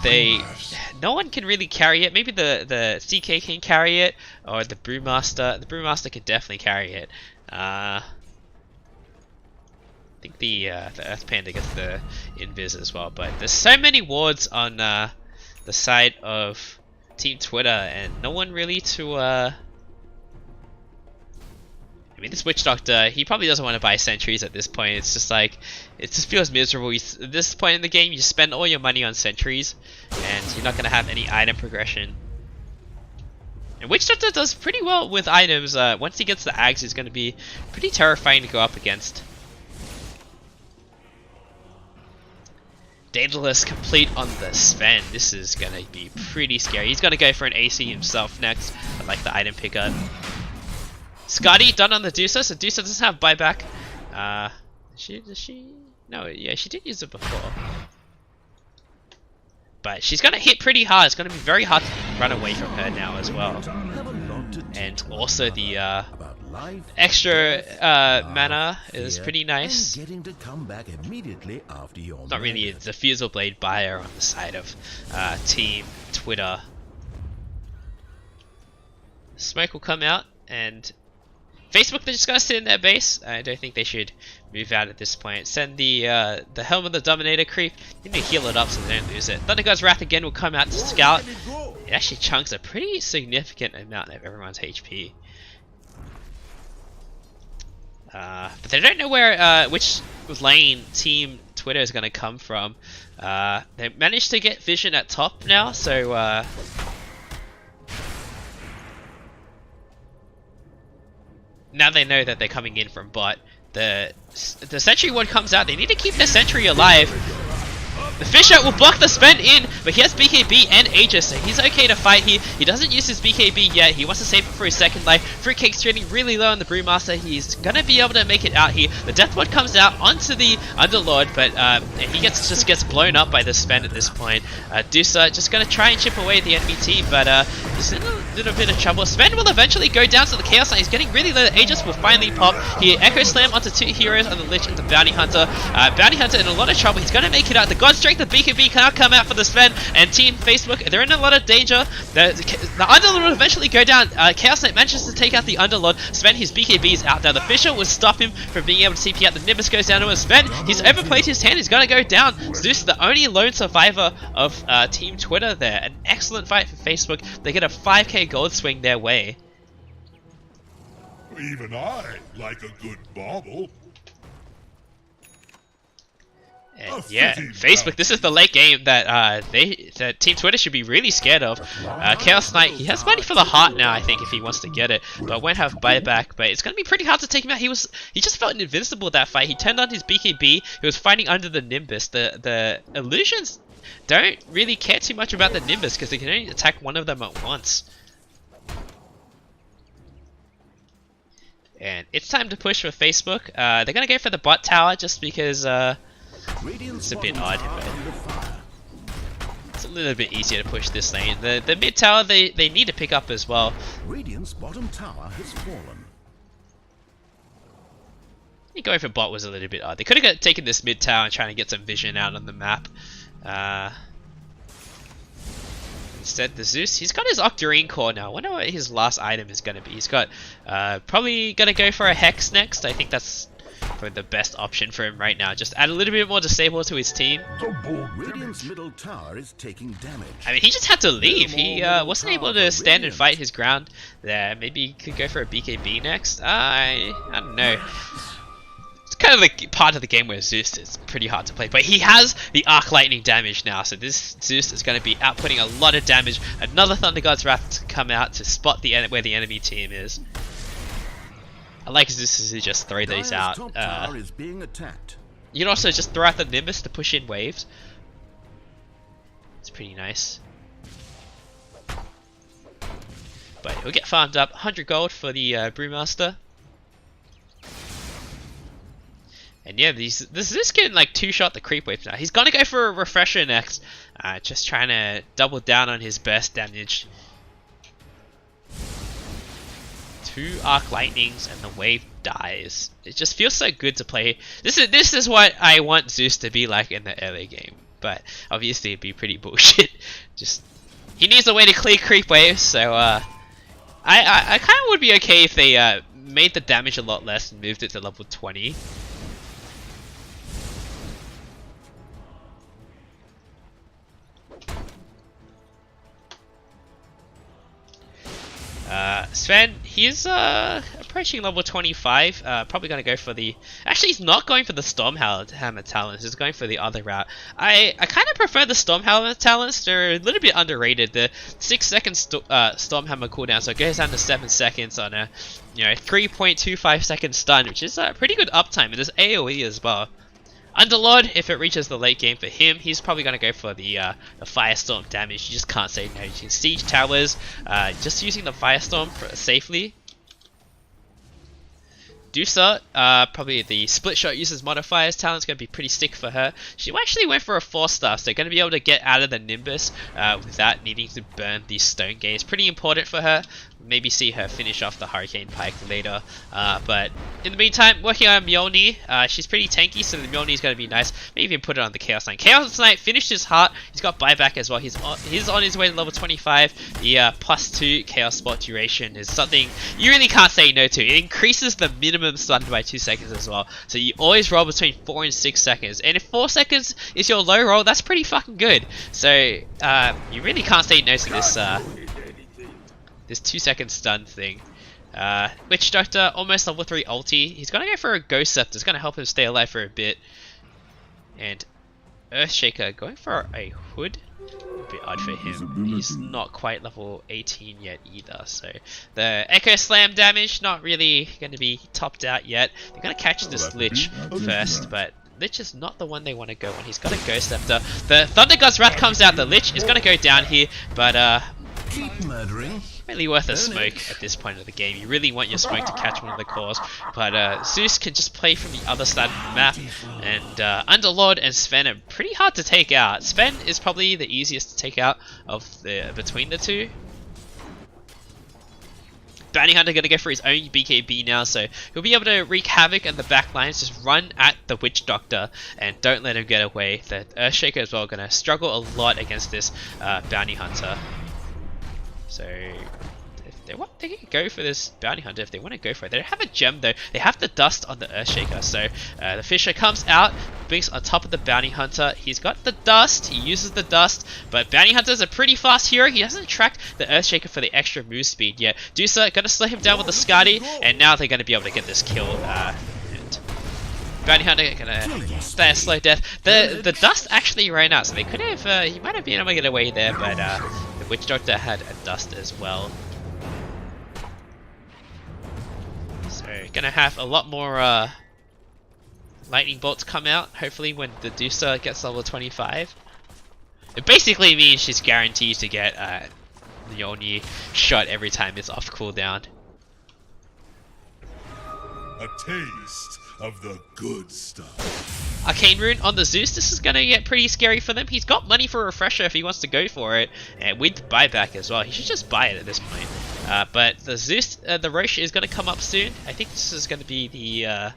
no one can really carry it. Maybe the CK can carry it, or the Brewmaster. The Brewmaster can definitely carry it. I think the Earth Panda gets the invis as well, but there's so many wards on the side of Team Twitter, and no one really to I mean, this Witch Doctor, he probably doesn't want to buy sentries at this point. It's just like, it just feels miserable. At this point in the game, you spend all your money on sentries, and you're not going to have any item progression. And Witch Doctor does pretty well with items. Once he gets the Ags, he's going to be pretty terrifying to go up against. Daedalus complete on the Sven. This is going to be pretty scary. He's going to go for an AC himself next. I like the item pickup. Scotty done on the Deucer, so Deucer doesn't have buyback. Does she? No, yeah, she did use it before. But she's gonna hit pretty hard. It's gonna be very hard to run away from her now as well. And also the extra mana is pretty nice. Not really a Diffusal Blade buyer on the side of Team Twitter. Smoke will come out, and Facebook, they're just gonna sit in their base. I don't think they should move out at this point. Send the Helm of the Dominator creep. They need to heal it up so they don't lose it. Thunder God's Wrath again will come out to scout. It actually chunks a pretty significant amount of everyone's HP. But they don't know where which lane Team Twitter is gonna come from. They managed to get vision at top now, so now they know that they're coming in from bot. The sentry ward comes out. They need to keep their sentry alive. The Fisher will block the spend in, but he has BKB and Aegis, so he's okay to fight here. He doesn't use his BKB yet. He wants to save it for his second life. Fruitcake's trading really low on the Brewmaster. He's gonna be able to make it out here. The Death Ward comes out onto the Underlord, but he just gets blown up by the spend at this point. Dusa just gonna try and chip away the enemy team, but he's in a little bit of trouble. Spend will eventually go down to the Chaos Knight. He's getting really low. The Aegis will finally pop. He Echo Slam onto two heroes on the Lich and the Bounty Hunter. Bounty Hunter in a lot of trouble. He's gonna make it out. The God Strength, the BKB cannot come out for the spend, and Team Facebook, they're in a lot of danger. The Underlord will eventually go down. Chaos Knight manages to take out the Underlord. Spend, his BKB is out now. The Fisher will stop him from being able to TP out. The Nimbus goes down to him. Spend, he's overplayed his hand. He's gonna go down. Zeus, the only lone survivor of Team Twitter there. An excellent fight for Facebook. They get a 5k gold swing their way. Even I like a good bauble. And yeah, Facebook, this is the late game that Team Twitter should be really scared of. Chaos Knight, he has money for the heart now, I think, if he wants to get it, but won't have buyback. But it's going to be pretty hard to take him out. He just felt invincible that fight. He turned on his BKB. He was fighting under the Nimbus. The illusions don't really care too much about the Nimbus because they can only attack one of them at once. And it's time to push for Facebook. They're going to go for the bot tower just because it's a bit odd, but it's a little bit easier to push this lane. The mid tower they need to pick up as well. Radiant's bottom tower has fallen. I think going for bot was a little bit odd. They could have taken this mid tower and trying to get some vision out on the map. Instead, the Zeus, he's got his Octarine Core now. I wonder what his last item is going to be. He's got probably going to go for a Hex next. I think that's probably the best option for him right now. Just add a little bit more disable to his team. Radiant's middle tower is taking damage. I mean, he just had to leave. He wasn't able to stand and fight his ground there. Maybe he could go for a BKB next. I don't know. It's kind of like part of the game where Zeus is pretty hard to play, but he has the Arc Lightning damage now, so this Zeus is going to be outputting a lot of damage. Another Thunder God's Wrath to come out to spot where the enemy team is. I like Zeus to just throw these out. Is being attacked. You can also just throw out the Nimbus to push in waves. It's pretty nice. But he'll get farmed up. 100 gold for the Brewmaster. And yeah, this is getting like two-shot the creep waves now. He's gonna go for a refresher next. Just trying to double down on his burst damage. 2 Arc Lightnings and the wave dies. It just feels so good to play. This is what I want Zeus to be like in the early game. But obviously it'd be pretty bullshit. Just he needs a way to clear creep waves, so I kind of would be okay if they made the damage a lot less and moved it to level 20. Sven, he's approaching level 25, probably going to go for the... Actually, he's not going for the Stormhammer talents, he's going for the other route. I kind of prefer the Stormhammer talents, they're a little bit underrated. The 6-second Stormhammer cooldown, so it goes down to 7 seconds on a 3.25 second stun, which is a pretty good uptime, and there's AoE as well. Underlord, if it reaches the late game for him, he's probably going to go for the Firestorm damage. You just can't say no. You can siege towers, just using the Firestorm safely. Dusa, probably the split shot uses modifiers. Talent's going to be pretty sick for her. She actually went for a 4-star, so going to be able to get out of the Nimbus without needing to burn the Stone Gaze. Pretty important for her. maybe see her finish off the Hurricane Pike later. But in the meantime, working on Mjolnir. She's pretty tanky, so the Mjolnir is going to be nice. Maybe even put it on the Chaos Knight. Chaos Knight finished his heart. He's got buyback as well. He's on his way to level 25. The +2 Chaos Spot duration is something you really can't say no to. It increases the minimum stun by 2 seconds as well. So you always roll between 4 and 6 seconds. And if 4 seconds is your low roll, that's pretty fucking good. So you really can't say no to this this 2-second stun thing. Witch Doctor, almost level 3 ulti. He's gonna go for a Ghost Scepter. It's gonna help him stay alive for a bit. And Earthshaker going for a Hood. A bit odd for him. He's not quite level 18 yet either. So the Echo Slam damage not really gonna be topped out yet. They're gonna catch this Lich first, but Lich is not the one they want to go on. He's got a Ghost Scepter. The Thunder God's Wrath comes out. The Lich is gonna go down here, but Keep murdering. really worth a smoke at this point of the game. You really want your smoke to catch one of the cores, but Zeus can just play from the other side of the map, and Underlord and Sven are pretty hard to take out. Sven is probably the easiest to take out of the between the two. Bounty Hunter gonna go for his own BKB now, so he'll be able to wreak havoc in the back lines. Just run at the Witch Doctor and don't let him get away. The Earthshaker as well gonna struggle a lot against this Bounty Hunter. So if they can go for this Bounty Hunter if they want to go for it. They don't have a gem though. They have the dust on the Earthshaker. So the Fisher comes out, blinks on top of the Bounty Hunter. He's got the dust. He uses the dust, but Bounty Hunter's a pretty fast hero. He hasn't tracked the Earthshaker for the extra move speed yet. Dusa gonna slow him down with the Skadi, and now they're gonna be able to get this kill. And Bounty Hunter gonna stay a slow death. The dust actually ran out, so they could have. He might have been able to get away there, but the Witch Doctor had a dust as well. So gonna have a lot more lightning bolts come out, hopefully when the Dusa gets level 25. It basically means she's guaranteed to get Mjolnir shot every time it's off cooldown. A taste of the good stuff. Arcane Rune on the Zeus. This is gonna get pretty scary for them. He's got money for a refresher if he wants to go for it, and with buyback as well. He should just buy it at this point. But the Zeus, the Roche is gonna come up soon. I think this is gonna be the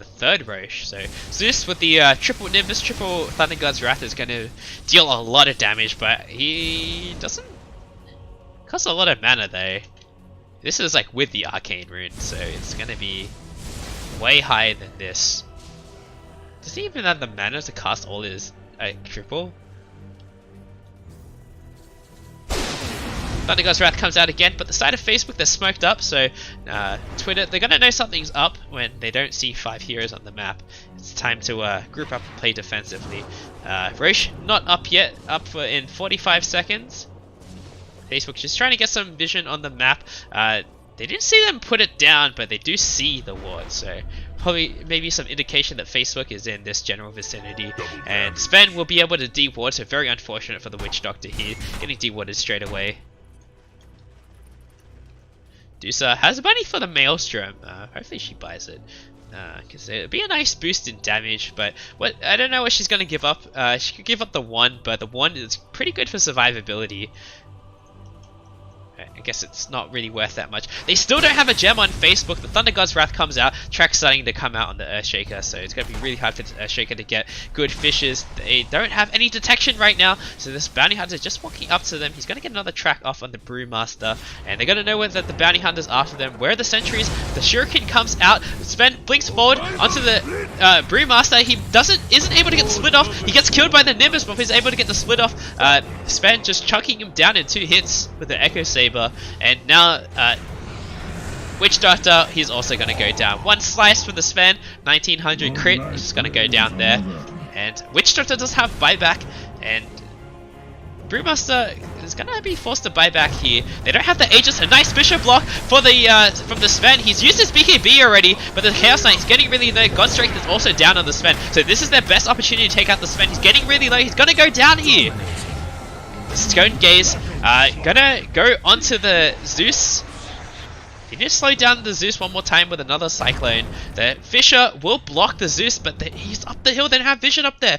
third Roche. So Zeus with the triple Nimbus, triple Thunder God's Wrath is gonna deal a lot of damage, but he doesn't cost a lot of mana though. This is like with the Arcane Rune, so it's gonna be way higher than this. Does he even have the mana to cast all his triple? Thunder God's Wrath comes out again, but the side of Facebook they're smoked up, so Twitter, they're gonna know something's up when they don't see 5 heroes on the map. It's time to group up and play defensively. Roche not up yet, up in 45 seconds. Facebook just trying to get some vision on the map. They didn't see them put it down, but they do see the ward, so probably maybe some indication that Facebook is in this general vicinity. And Sven will be able to de-ward, so very unfortunate for the Witch Doctor here, getting de-warded straight away. Dusa has a money for the Maelstrom. Hopefully she buys it, because it would be a nice boost in damage. But I don't know what she's gonna give up. She could give up the 1, but the 1 is pretty good for survivability. I guess it's not really worth that much. They still don't have a gem on Facebook. The Thunder God's Wrath comes out. Track's starting to come out on the Earthshaker, so it's going to be really hard for the Earthshaker to get good fishes. They don't have any detection right now, so this Bounty Hunter is just walking up to them. He's going to get another track off on the Brewmaster, and they're going to know whether the Bounty Hunter's after them. Where are the sentries? The Shuriken comes out. Sven blinks forward onto the Brewmaster. He isn't able to get the split off. He gets killed by the Nimbus, but he's able to get the split off. Sven just chunking him down in 2 hits with the Echo Saber. And now, Witch Doctor, he's also going to go down. 1 slice from the Sven, 1900 crit, he's just going to go down there. And Witch Doctor does have buyback, and Brewmaster is going to be forced to buy back here. They don't have the Aegis. A nice Bishop block for the from the Sven. He's used his BKB already, but the Chaos Knight is getting really low. God Strength is also down on the Sven, so this is their best opportunity to take out the Sven. He's getting really low. He's going to go down here. Stone Gaze, gonna go onto the Zeus. He just slowed down the Zeus one more time with another Cyclone. The Fisher will block the Zeus, but he's up the hill. They don't have vision up there.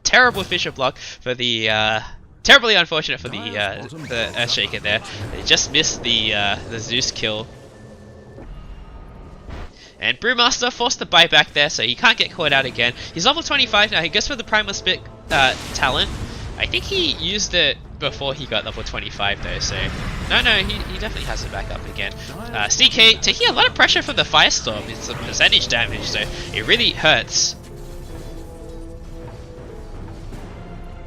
Terrible Fisher block for the Terribly unfortunate for the Earthshaker there. They just missed the Zeus kill. And Brewmaster forced the buyback there, so he can't get caught out again. He's level 25 now. He goes for the Primal Spit talent. I think he used it before he got level 25 though, so... No, he definitely has it back up again. CK taking a lot of pressure from the Firestorm. It's a percentage damage, so it really hurts.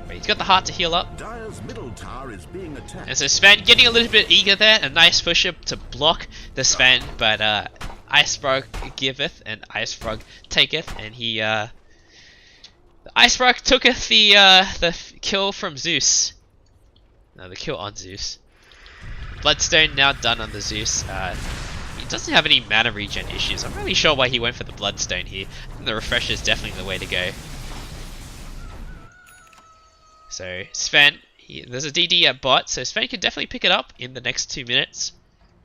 But he's got the heart to heal up. Dire's middle tower is being attacked. And so Sven getting a little bit eager there. A nice push-up to block the Sven, but Ice Frog giveth and Ice Frog taketh, and he the Ice Frog tooketh the kill from Zeus. No, the kill on Zeus. Bloodstone now done on the Zeus. He doesn't have any mana regen issues. I'm not really sure why he went for the Bloodstone here. I think the Refresher is definitely the way to go. So Sven, there's a DD at bot, so Sven can definitely pick it up in the next 2 minutes.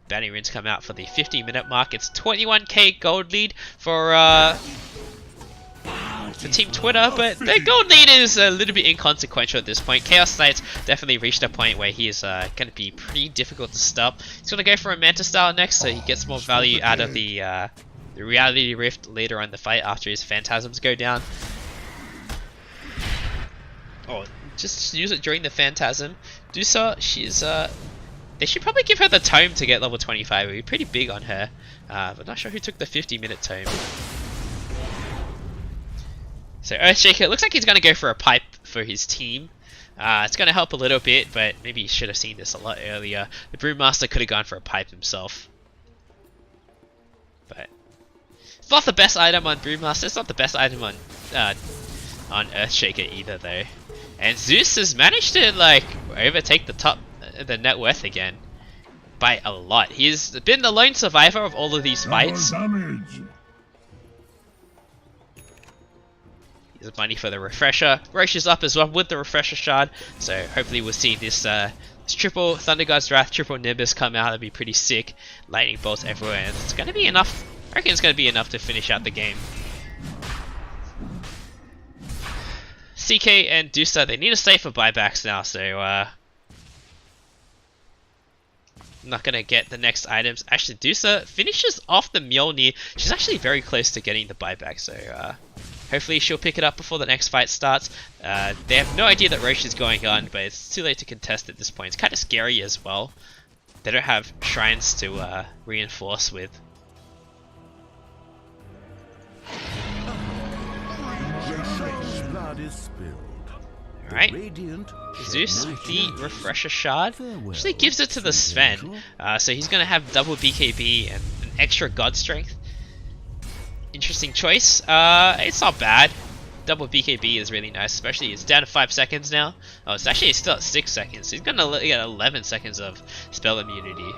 Bounty runes come out for the 50-minute mark. It's 21k gold lead for Team Twitter, but their gold lead is a little bit inconsequential at this point. Chaos Knight's definitely reached a point where he is going to be pretty difficult to stop. He's going to go for a Manta style next, so he gets more value out of the Reality Rift later on in the fight after his Phantasms go down. Oh, just use it during the Phantasm. Dusa, she's they should probably give her the tome to get level 25. It would be pretty big on her. But not sure who took the 50-minute tome. So Earthshaker, looks like he's going to go for a pipe for his team. It's going to help a little bit, but maybe he should have seen this a lot earlier. The Brewmaster could have gone for a pipe himself. But it's not the best item on Brewmaster. It's not the best item on Earthshaker either, though. And Zeus has managed to like overtake the net worth again by a lot. He's been the lone survivor of all of these fights. Here's money for the Refresher. Roche is up as well with the Refresher Shard, so hopefully we'll see this triple Thunder God's Wrath, triple Nimbus come out. That'd be pretty sick. Lightning bolts everywhere, and it's going to be enough. I reckon it's going to be enough to finish out the game. CK and Dusa, they need to stay for buybacks now, so not gonna get the next items. Actually, Dusa finishes off the Mjolnir. She's actually very close to getting the buyback, so hopefully she'll pick it up before the next fight starts. They have no idea that Roche is going on, but it's too late to contest at this point. It's kind of scary as well. They don't have shrines to reinforce with. Blood is spilled. Alright, Zeus, the Refresher Shard, actually gives it to the Sven, so he's going to have double BKB and an extra God Strength. Interesting choice. It's not bad. Double BKB is really nice, especially it's down to 5 seconds now. Oh, it's actually still at 6 seconds, so he's going to get 11 seconds of spell immunity.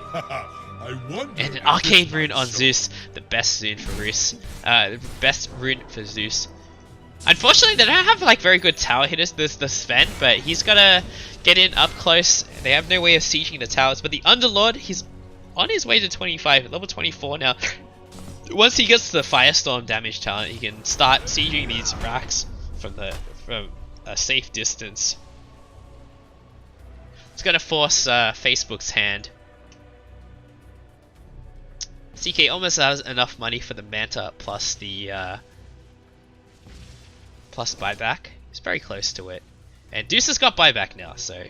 And an Arcane Rune on Zeus, the best rune for Zeus. The best rune for Zeus. Unfortunately, they don't have like very good tower hitters. There's the Sven, but he's gotta get in up close. They have no way of sieging the towers. But the Underlord, he's on his way to 25, level 24 now. Once he gets the Firestorm damage talent, he can start sieging these racks from a safe distance. It's gonna force Facebook's hand. CK almost has enough money for the Manta plus the plus buyback. He's very close to it. And Deuce has got buyback now, so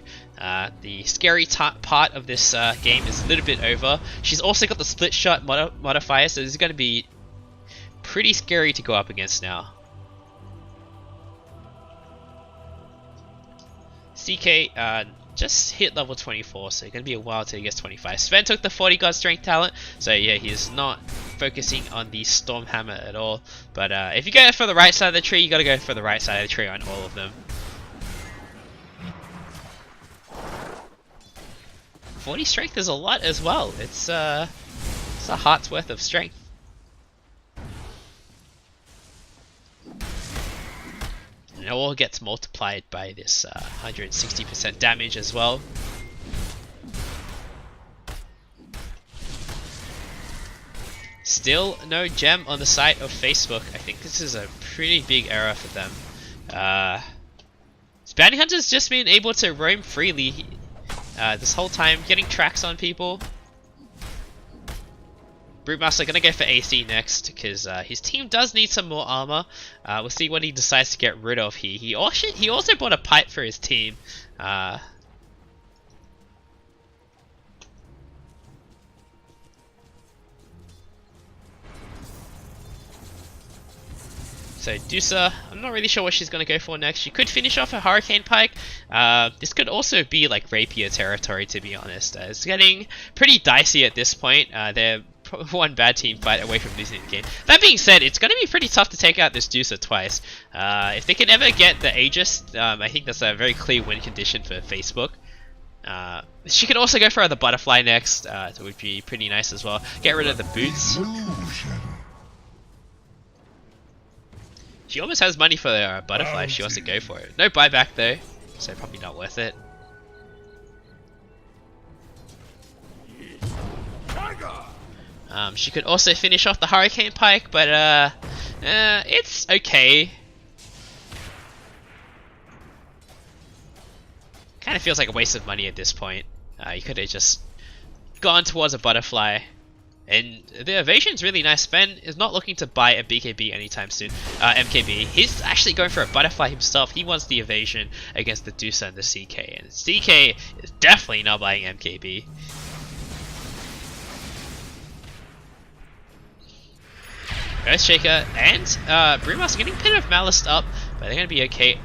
the scary part of this game is a little bit over. She's also got the split shot modifier, so this is going to be pretty scary to go up against now. CK just hit level 24, so it's going to be a while till he gets 25. Sven took the 40 God Strength talent, so yeah, he's not focusing on the Storm Hammer at all. But if you go for the right side of the tree, you got to go for the right side of the tree on all of them. 40 strength is a lot as well. It's a heart's worth of strength. And it all gets multiplied by this 160% damage as well. Still no gem on the site of Facebook. I think this is a pretty big error for them. It's Bounty Hunter's just been able to roam freely this whole time, getting tracks on people. Brewmaster gonna go for AC next because his team does need some more armor. We'll see what he decides to get rid of here. He also bought a pipe for his team. So Dusa, I'm not really sure what she's going to go for next. She could finish off a Hurricane Pike. This could also be like Rapier territory, to be honest. It's getting pretty dicey at this point. They're one bad team fight away from losing the game. That being said, it's going to be pretty tough to take out this Dusa twice. If they can ever get the Aegis, I think that's a very clear win condition for Facebook. She could also go for the Butterfly next. It would be pretty nice as well. Get rid of the boots. She almost has money for the Butterfly if she wants to go for it. No buyback though, so probably not worth it. She could also finish off the Hurricane Pike, but it's okay. Kind of feels like a waste of money at this point. You could have just gone towards a Butterfly. And the evasion's really nice. Sven is not looking to buy a BKB anytime soon. MKB. He's actually going for a Butterfly himself. He wants the evasion against the Dusa and the CK. And CK is definitely not buying MKB. Earthshaker and Brewmaster getting a bit of Malice up, but they're going to be okay.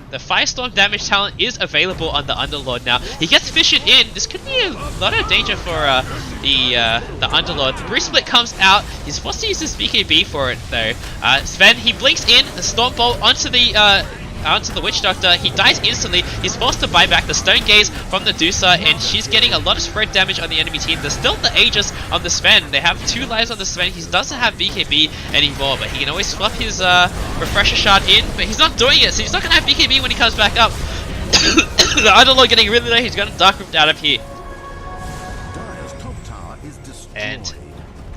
The Firestorm damage talent is available on the Underlord now. He gets fissured in. This could be a lot of danger for the Underlord. The Bruce Split comes out. He's forced to use his BKB for it though. Sven, he blinks in the Storm Bolt onto the Witch Doctor. He dies instantly. He's forced to buy back the Stone Gaze from the Dusa, and she's getting a lot of spread damage on the enemy team. There's still the Aegis on the Sven. They have 2 lives on the Sven. He doesn't have BKB anymore, but he can always swap his Refresher Shard in, but he's not doing it, so he's not going to have BKB when he comes back up. The Underlord getting really low. He's going to Dark Rift out of here. And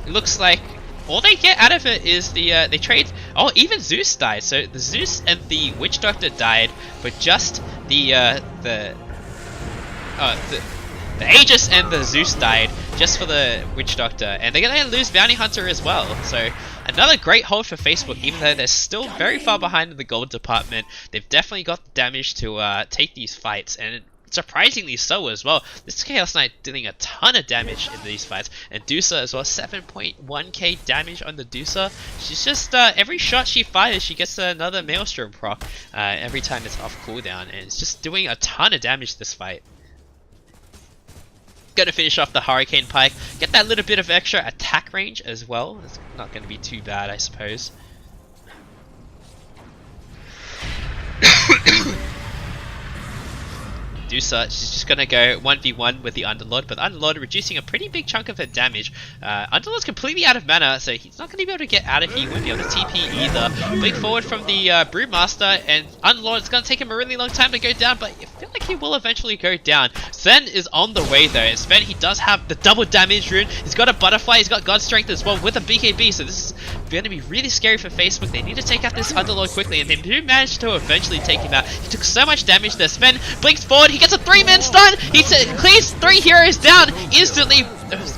it looks like all they get out of it is the they trade. Oh, even Zeus died. So the Zeus and the Witch Doctor died, but just the Aegis and the Zeus died just for the Witch Doctor, and they're gonna lose Bounty Hunter as well. So another great hold for Facebook, even though they're still very far behind in the gold department. They've definitely got the damage to take these fights, and surprisingly so as well. This Chaos Knight dealing a ton of damage in these fights, and Dusa as well, 7.1k damage on the Dusa. She's just every shot she fires, she gets another Maelstrom proc every time it's off cooldown, and it's just doing a ton of damage this fight. Gonna finish off the Hurricane Pike, get that little bit of extra attack range as well. It's not gonna be too bad, I suppose. Dusa, she's just gonna go 1v1 with the Underlord, but the Underlord reducing a pretty big chunk of her damage. Underlord's completely out of mana, so he's not gonna be able to get out of here. He won't be able to TP either. Blink forward from the Brewmaster, and Underlord's gonna take him a really long time to go down, but I feel like he will eventually go down. Sven is on the way though, and Sven, he does have the double damage rune. He's got a Butterfly, he's got God Strength as well with a BKB, so this is gonna be really scary for Facebook. They need to take out this Underlord quickly, and they do manage to eventually take him out. He took so much damage there. Sven blinks forward, he gets a 3-man stun. He clears 3 heroes down instantly.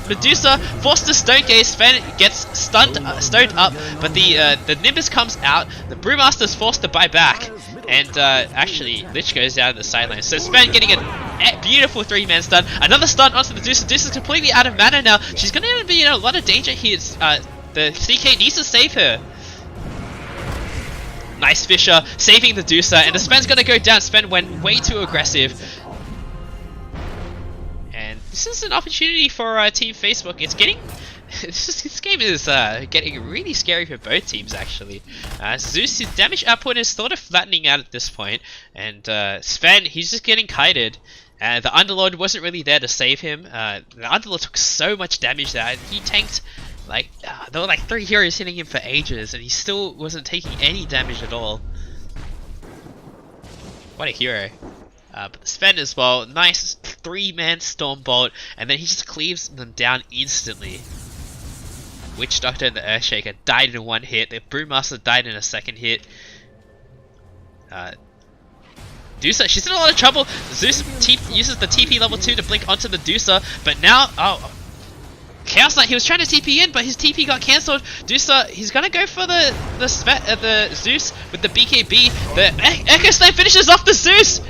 Medusa forced to Stone Gaze. Sven gets stoned up, but the Nimbus comes out. The Brewmaster's forced to buy back, and actually Lich goes down the sideline. So Sven getting a beautiful 3-man stun. Another stun onto the Medusa. Medusa's completely out of mana now. She's going to be in a lot of danger here. The CK needs to save her. Nice Fisher saving the Dusa, and the Sven's gonna go down. Sven went way too aggressive. And this is an opportunity for Team Facebook. It's getting... this game is getting really scary for both teams actually. Zeus' damage output is sort of flattening out at this point. And Sven, he's just getting kited. The Underlord wasn't really there to save him. The Underlord took so much damage that he tanked... like, there were like 3 heroes hitting him for ages, and he still wasn't taking any damage at all. What a hero. But the Sven as well, nice 3-man Stormbolt, and then he just cleaves them down instantly. Witch Doctor and the Earthshaker died in 1 hit, the Brewmaster died in a 2nd hit. Dusa, she's in a lot of trouble. Zeus uses the TP level 2 to blink onto the Dusa, but now, Chaos Knight, he was trying to TP in, but his TP got cancelled. Dusa, he's gonna go for the Zeus with the BKB. The Echo Snipe finishes off the Zeus!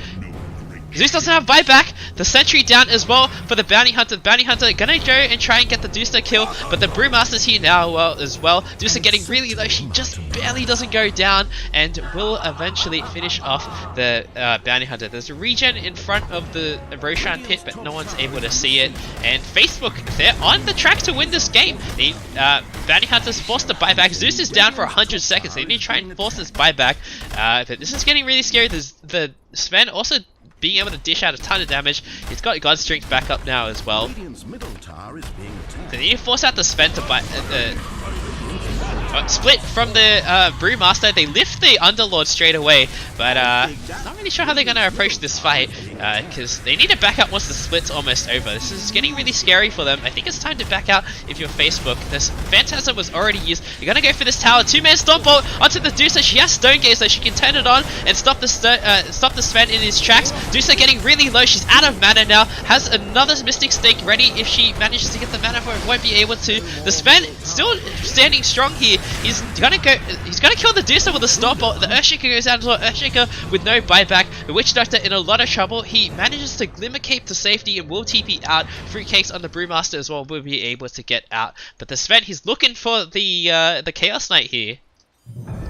Zeus doesn't have buyback. The sentry down as well for the Bounty Hunter. Bounty Hunter gonna go and try and get the Dusa kill, but the Brewmaster's here now as well. Dusa getting really low. She just barely doesn't go down and will eventually finish off the Bounty Hunter. There's a regen in front of the Roshan pit, but no one's able to see it. And Facebook, they're on the track to win this game. The Bounty Hunter's forced to buy back. Zeus is down for 100 seconds. They need to try and force this buyback. But this is getting really scary. The Sven also being able to dish out a ton of damage. He's got God's Strength back up now as well. They need to force out the Sven to buy split from the Brewmaster. They lift the Underlord straight away, but not really sure how they're going to approach this fight because they need to back out once the split's almost over. This is getting really scary for them. I think it's time to back out if you're Facebook. This Phantasm was already used. You're going to go for this tower. Two-man Stomp Bolt onto the Dusa. She has Stone Gaze, so she can turn it on and stop the Sven in his tracks. Dusa getting really low. She's out of mana now. Has another Mystic Stake ready if she manages to get the mana for it. Won't be able to. The Sven still standing strong here. He's gonna kill the Dusa with a Stomp Bolt. The Earthshaker goes out as well. Earthshaker with no buyback. The Witch Doctor in a lot of trouble. He manages to Glimmer Cape to safety and will TP out. Fruitcakes on the Brewmaster as well will be able to get out. But the Sven, he's looking for the Chaos Knight here.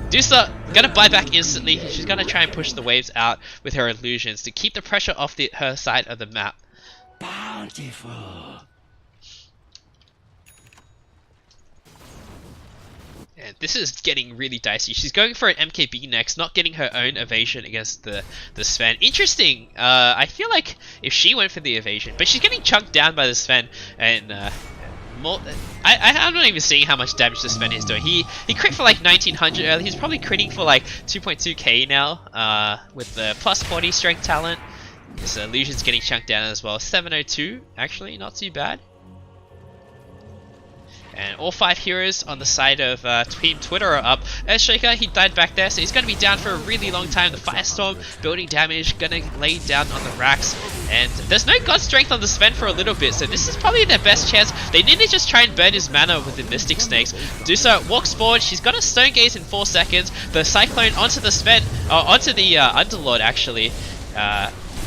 Dusa gonna buy back instantly. She's gonna try and push the waves out with her illusions to keep the pressure off her side of the map. Bountiful. And this is getting really dicey. She's going for an MKB next, not getting her own evasion against the Sven. Interesting. I feel like if she went for the evasion, but she's getting chunked down by the Sven, and I'm not even seeing how much damage the Sven is doing. He crit for like 1900 earlier. He's probably critting for like 2.2k now with the plus 40 strength talent. His illusion's getting chunked down as well. 702, actually, not too bad. And all 5 heroes on the side of Team Twitter are up. Earthshaker, he died back there, so he's going to be down for a really long time. The Firestorm building damage, going to lay down on the racks. And there's no God Strength on the Sven for a little bit, so this is probably their best chance. They need to just try and burn his mana with the Mystic Snakes. Dusa walks forward, she's got a Stone Gaze in 4 seconds. The Cyclone onto the Sven, onto the Underlord actually.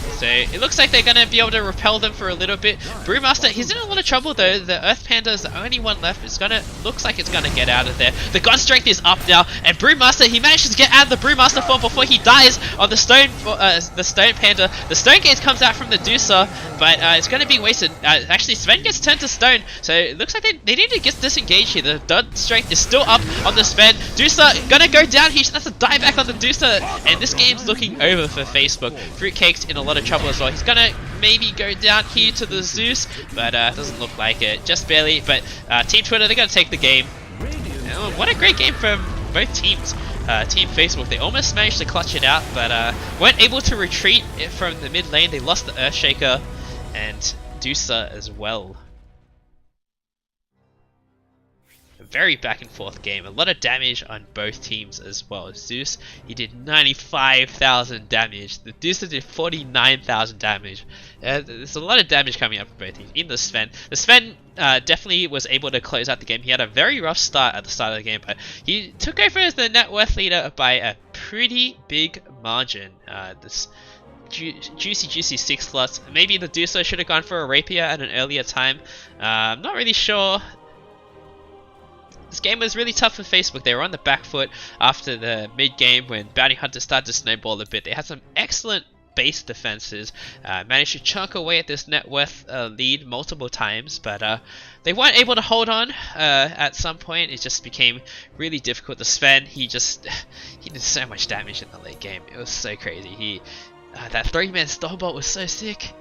So it looks like they're going to be able to repel them for a little bit. Brewmaster, he's in a lot of trouble though. The Earth Panda is the only one left. Looks like it's going to get out of there. The God Strength is up now, and Brewmaster, he manages to get out of the Brewmaster form before he dies on the Stone Panda. The Stone Gaze comes out from the Dusa, but it's going to be wasted. Actually, Sven gets turned to stone, so it looks like they need to get disengaged here. The God Strength is still up on the Sven. Dusa gonna go down. He has to die back on the Dusa, and this game's looking over for Facebook. Fruitcake's in a lot of trouble as well. He's gonna maybe go down here to the Zeus, but doesn't look like it, just barely. But Team Twitter, they're gonna take the game. What a great game from both teams. Team Facebook, they almost managed to clutch it out, but weren't able to retreat from the mid lane. They lost the Earthshaker and Dusa as well. Very back and forth game. A lot of damage on both teams as well. Zeus, he did 95,000 damage. The Dusa did 49,000 damage. There's a lot of damage coming up from both teams. In the Sven. The Sven definitely was able to close out the game. He had a very rough start at the start of the game, but he took over as the net worth leader by a pretty big margin. This juicy 6 slots. Maybe the Dusa should have gone for a Rapier at an earlier time. I'm not really sure. This game was really tough for Facebook. They were on the back foot after the mid-game when Bounty Hunter started to snowball a bit. They had some excellent base defenses, managed to chunk away at this net worth lead multiple times, but they weren't able to hold on at some point. It just became really difficult. The Sven, he did so much damage in the late game. It was so crazy. That 3-man Stormbolt was so sick.